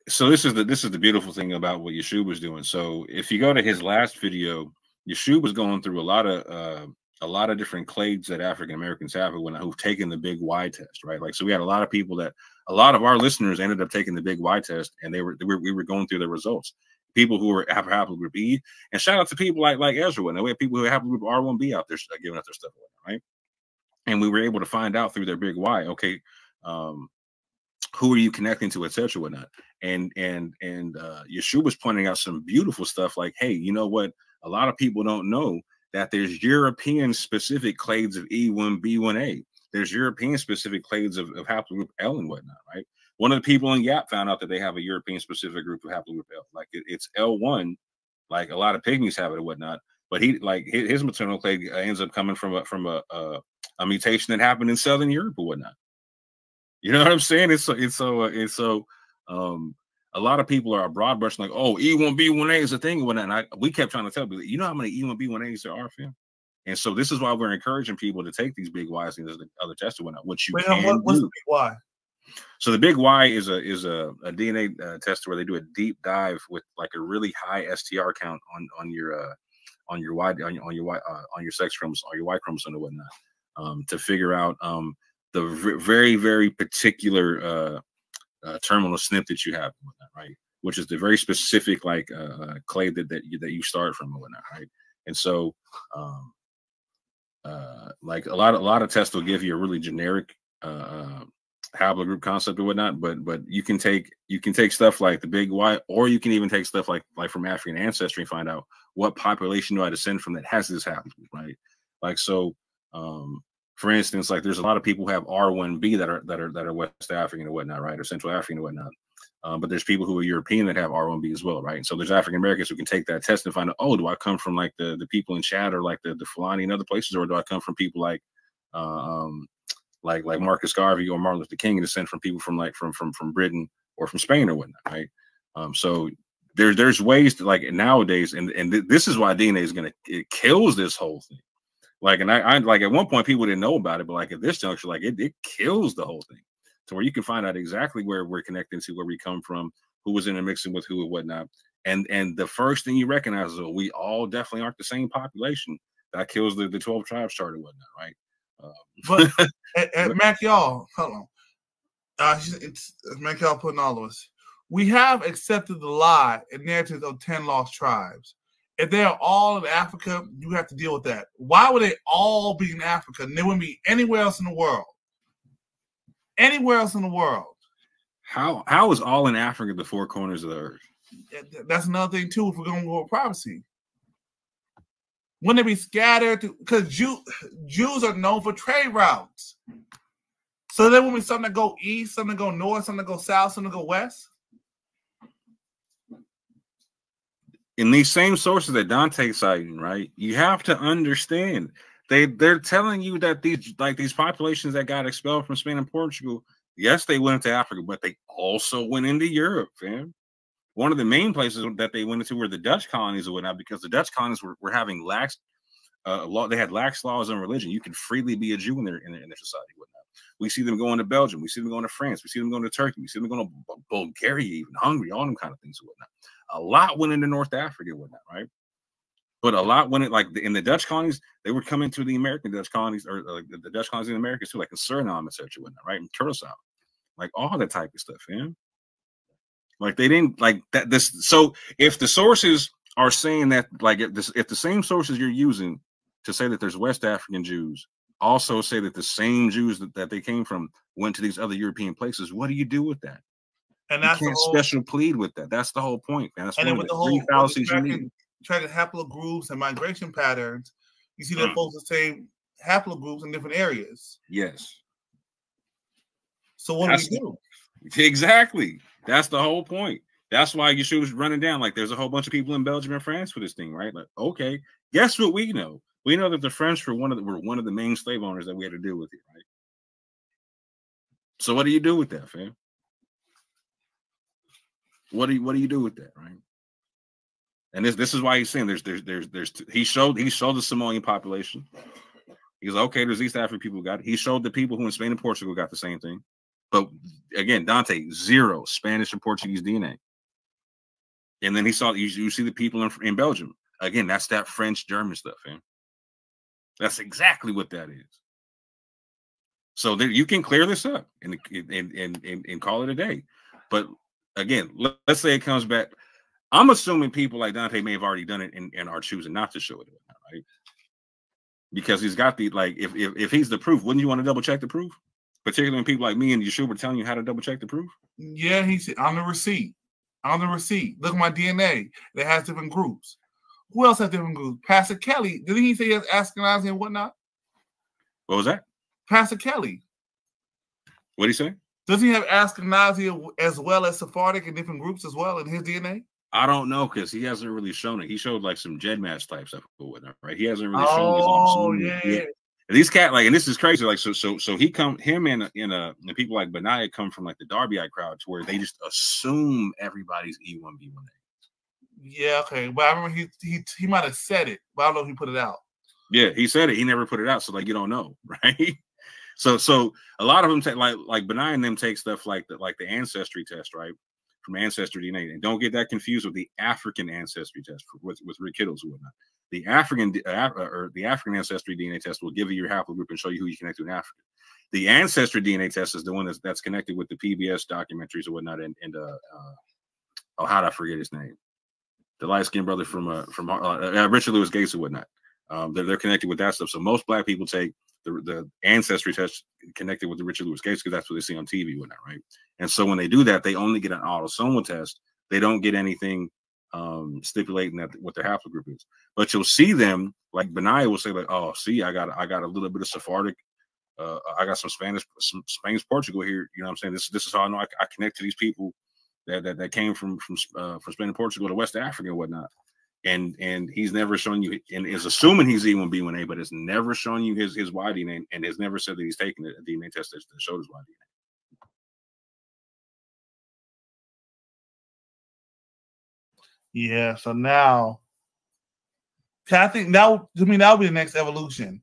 So this is the beautiful thing about what Yeshua was doing. So if you go to his last video, Yeshua was going through a lot of different clades that African Americans have who've taken the big Y test, right? Like, so we had a lot of people a lot of our listeners ended up taking the big Y test, and we were going through the results. People who were haplogroup E, and shout out to people like Ezra, and we have people who have haplogroup R1B out there giving up their stuff, right? And we were able to find out through their big Y, okay, who are you connecting to, etc., whatnot. And Yeshua was pointing out some beautiful stuff, like, hey, you know what? A lot of people don't know that there's European specific clades of E1, B1A. There's European specific clades of haplogroup L and whatnot, right? One of the people in YAP found out that they have a European specific group of haplogroup L. Like, it's L1, like a lot of pygmies have it and whatnot. But his maternal clade ends up coming from a mutation that happened in Southern Europe or whatnot. You know what I'm saying? It's so a lot of people are broad brushing like, oh, E1B1A is a thing and whatnot. And we kept trying to tell people, you know how many E1B1As there are, fam? And so this is why we're encouraging people to take these big Ys and the other tests and whatnot, which you can what's do. the big Y? So the big Y is a DNA test where they do a deep dive with like a really high STR count on your sex chromosome, on your Y chromosome and whatnot, to figure out the very, very particular terminal SNP that you have and whatnot, right? Which is the very specific like clade that you start from and whatnot, right? And so like a lot of tests will give you a really generic haplogroup concept or whatnot, but you can take stuff like the big Y, or you can even take stuff like from African ancestry and find out what population do I descend from that has this haplogroup, right? Like so, for instance, like there's a lot of people who have R1b that are West African and whatnot, right, or Central African and whatnot. But there's people who are European that have R1b as well, right? And so there's African Americans who can take that test and find out, oh, do I come from like the people in Chad or like the Fulani and other places, or do I come from people like Marcus Garvey or Martin Luther King and descend from people from Britain or from Spain or whatnot, right? So there's ways to, like, nowadays, and this is why DNA it kills this whole thing. Like, and I like at one point people didn't know about it, but like at this juncture, like it kills the whole thing, to where you can find out exactly where we're connected to, where we come from, who was intermixing with who and whatnot. And the first thing you recognize is, we all definitely aren't the same population. That kills the 12 tribes chart and whatnot, right? But at Mac, y'all, hold on. It's Mac, y'all putting all of us. We have accepted the lie and narratives of 10 lost tribes. If they are all in Africa, you have to deal with that. Why would they all be in Africa and they wouldn't be anywhere else in the world? Anywhere else in the world. How is all in Africa the four corners of the earth? That's another thing too, if we're going to go with privacy. Wouldn't they be scattered? Because Jews are known for trade routes. So there will be some that go east, some that go north, some that go south, some that go west. In these same sources that Dante's citing, right? You have to understand they're telling you that these populations that got expelled from Spain and Portugal, yes, they went into Africa, but they also went into Europe, fam. One of the main places that they went into were the Dutch colonies or whatnot, because the Dutch colonies were having lax law. They had lax laws on religion. You could freely be a Jew in their society, whatnot. We see them going to Belgium. We see them going to France. We see them going to Turkey. We see them going to Bulgaria, even Hungary, all them kind of things and whatnot. A lot went into North Africa and whatnot, right? But a lot went like in the Dutch colonies, they were coming to the American Dutch colonies, or the Dutch colonies in America too, like in Suriname, etc., whatnot, right? And Curacao, like all that type of stuff, man. Like they didn't like that. So if the sources are saying that, like if the same sources you're using to say that there's West African Jews also say that the same Jews that they came from went to these other European places, what do you do with that? And that's you can't special plead with that. That's the whole point, man. That's one of the three fallacies you need. Tracking haplogroups and migration patterns, you see that folks the same haplogroups in different areas. Yes. So what do we do? Exactly. That's the whole point. That's why Yeshua's running down. Like, there's a whole bunch of people in Belgium and France for this thing, right? Like, okay, guess what we know? We know that the French were one of the main slave owners that we had to deal with here, right? So what do you do with that, fam? What do you do with that, right? And this is why he's saying he showed the Samoan population. He goes, okay, there's East African people who got it. He showed the people who in Spain and Portugal got the same thing. But again, Dante, 0 Spanish and Portuguese DNA. And then he saw you see the people in Belgium. Again, that's that French German stuff, man. That's exactly what that is. So there, you can clear this up and call it a day. But again, let's say it comes back. I'm assuming people like Dante may have already done it and are choosing not to show it, right? Because he's got the, like, if he's the proof, wouldn't you want to double check the proof? Particularly when people like me and Yeshua were telling you how to double check the proof. Yeah, he said on the receipt. On the receipt. Look at my DNA. It has different groups. Who else has different groups? Pastor Kelly. Didn't he say he has Ashkenazi and whatnot? What was that? Pastor Kelly. What did he say? Does he have Ashkenazi as well as Sephardic in different groups as well in his DNA? I don't know, because he hasn't really shown it. He showed like some JEDMAS type stuff or whatnot, right? He hasn't really shown his own. Yeah. These cat like, and this is crazy. Like, so he come him and people like Benaiah come from like the Darbyite crowd to where they just assume everybody's E1B1A. Yeah, okay, but I remember he might have said it, but I don't know if he put it out. Yeah, he said it. He never put it out, so like you don't know, right? So a lot of them take like Benaiah and them take stuff like the ancestry test, right, from ancestry DNA, and don't get that confused with the African ancestry test with Rick Kittles and whatnot. The African ancestry DNA test will give you your haplogroup and show you who you connect to in Africa. The ancestry DNA test is the one that's connected with the PBS documentaries and whatnot. And how did I forget his name? The light skinned brother from Richard Louis Gates and whatnot. They're connected with that stuff. So most black people take the ancestry test connected with the Richard Louis Gates because that's what they see on TV and whatnot, right? And so when they do that, they only get an autosomal test. They don't get anything stipulating that what their haplogroup is. But you'll see them, like Benaiah will say, like, oh, see, I got a little bit of Sephardic, I got some Spanish Portugal here. You know what I'm saying? This is how I know I connect to these people that came from Spain and Portugal to West Africa and whatnot. And he's never shown you, and is assuming he's E1B1A, but has never shown you his Y DNA, and has never said that he's taken a DNA test that showed his Y DNA. Yeah, so now, I think now to me that'll be the next evolution,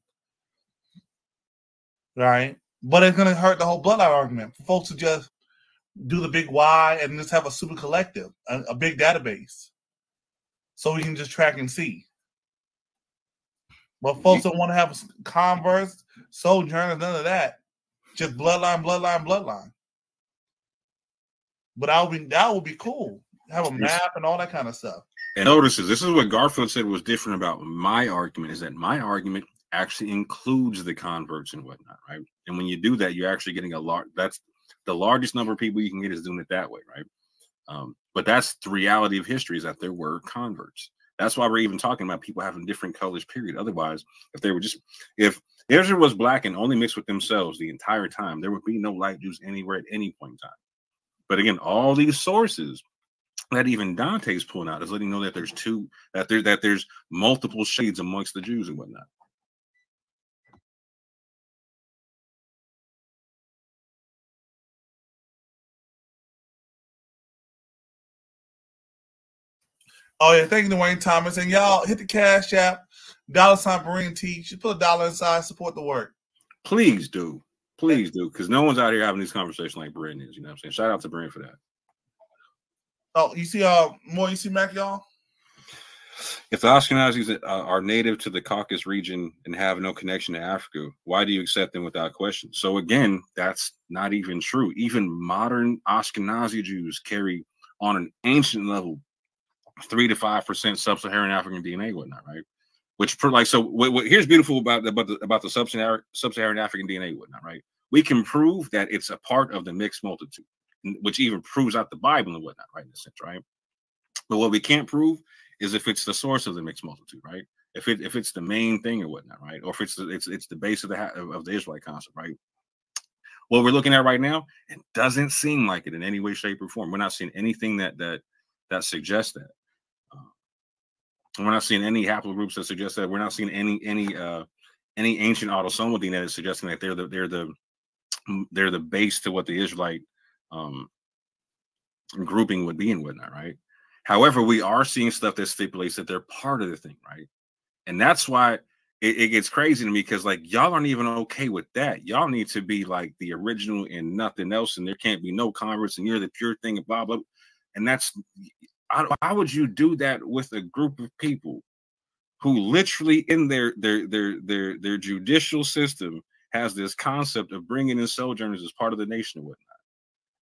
right? But it's gonna hurt the whole bloodline argument for folks to just do the big Y and just have a super collective, a big database, so we can just track and see. But folks don't want to have Converse, Sojourner, none of that. Just bloodline. But that would be cool. Have a map and all that kind of stuff. And notice this is what Garfield said was different about my argument, is that my argument actually includes the converts and whatnot, right? And when you do that, you're actually getting that's the largest number of people you can get is doing it that way, right? But that's the reality of history, is that there were converts. That's why we're even talking about people having different colors, period. Otherwise, if Israel was black and only mixed with themselves the entire time, there would be no light Jews anywhere at any point in time. But again, all these sources that even Dante's pulling out is letting you know that there's multiple shades amongst the Jews and whatnot. Oh yeah, thank you, Dwayne Thomas, and y'all hit the Cash App, $Berean Teach. Just put $1 inside, support the work. Please do, because no one's out here having these conversations like Berean is. You know what I'm saying? Shout out to Berean for that. Oh, you see, more you see, Mac, y'all? If the Ashkenazis are native to the Caucasus region and have no connection to Africa, why do you accept them without question? So again, that's not even true. Even modern Ashkenazi Jews carry, on an ancient level, 3 to 5% sub-Saharan African DNA and whatnot, right? Which, here's beautiful about the sub-Saharan African DNA and whatnot, right? We can prove that it's a part of the mixed multitude, which even proves out the Bible and whatnot, right? In a sense, right? But what we can't prove is if it's the source of the mixed multitude, right? If it's the main thing or whatnot, right? Or if it's the base of the Israelite concept, right? What we're looking at right now, it doesn't seem like it in any way, shape, or form. We're not seeing anything that suggests that. We're not seeing any haplogroups that suggest that. We're not seeing any ancient autosomal DNA that's suggesting that they're the base to what the Israelite grouping would be and whatnot, right? However, we are seeing stuff that stipulates that they're part of the thing, right? And that's why it gets crazy to me, because like y'all aren't even okay with that. Y'all need to be like the original and nothing else, and there can't be no converts, and you're the pure thing, and blah blah. And that's, how would you do that with a group of people who literally in their judicial system has this concept of bringing in sojourners as part of the nation and whatnot?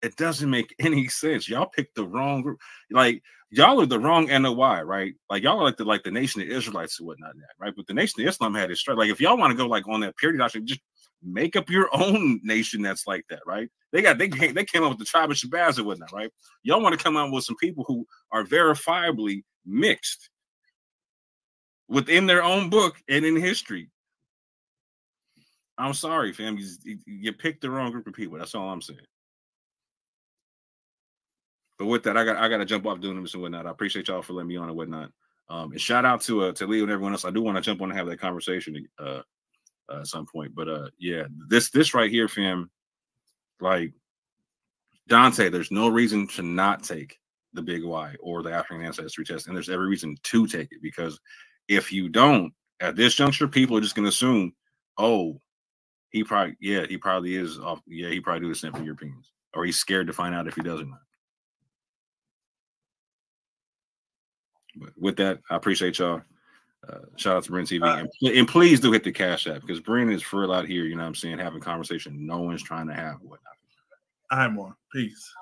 It doesn't make any sense. Y'all picked the wrong group. Like, y'all are the wrong NOI, right? Like, y'all are like the nation of Israelites and whatnot, right? But the nation of Islam had it straight. Like, if y'all want to go like on that period, just make up your own nation that's like that, right? They came up with the tribe of Shabazz and whatnot, right? Y'all want to come out with some people who are verifiably mixed within their own book and in history. I'm sorry, fam. You picked the wrong group of people. That's all I'm saying. But with that, I got to jump off doing this and whatnot. I appreciate y'all for letting me on and whatnot. And shout out to Leo and everyone else. I do want to jump on and have that conversation at some point. But yeah, this right here, fam, like Dante, there's no reason to not take the Big Y or the African ancestry test, and there's every reason to take it, because if you don't, at this juncture, people are just gonna assume, oh, he probably is off. Yeah, he probably do descent from Europeans, or he's scared to find out if he does or not. But with that, I appreciate y'all. Shout out to Brent TV, and please do hit the Cash App, because Brent is for out here. You know what I'm saying, having conversation no one's trying to have. Whatnot. I'm more. Peace.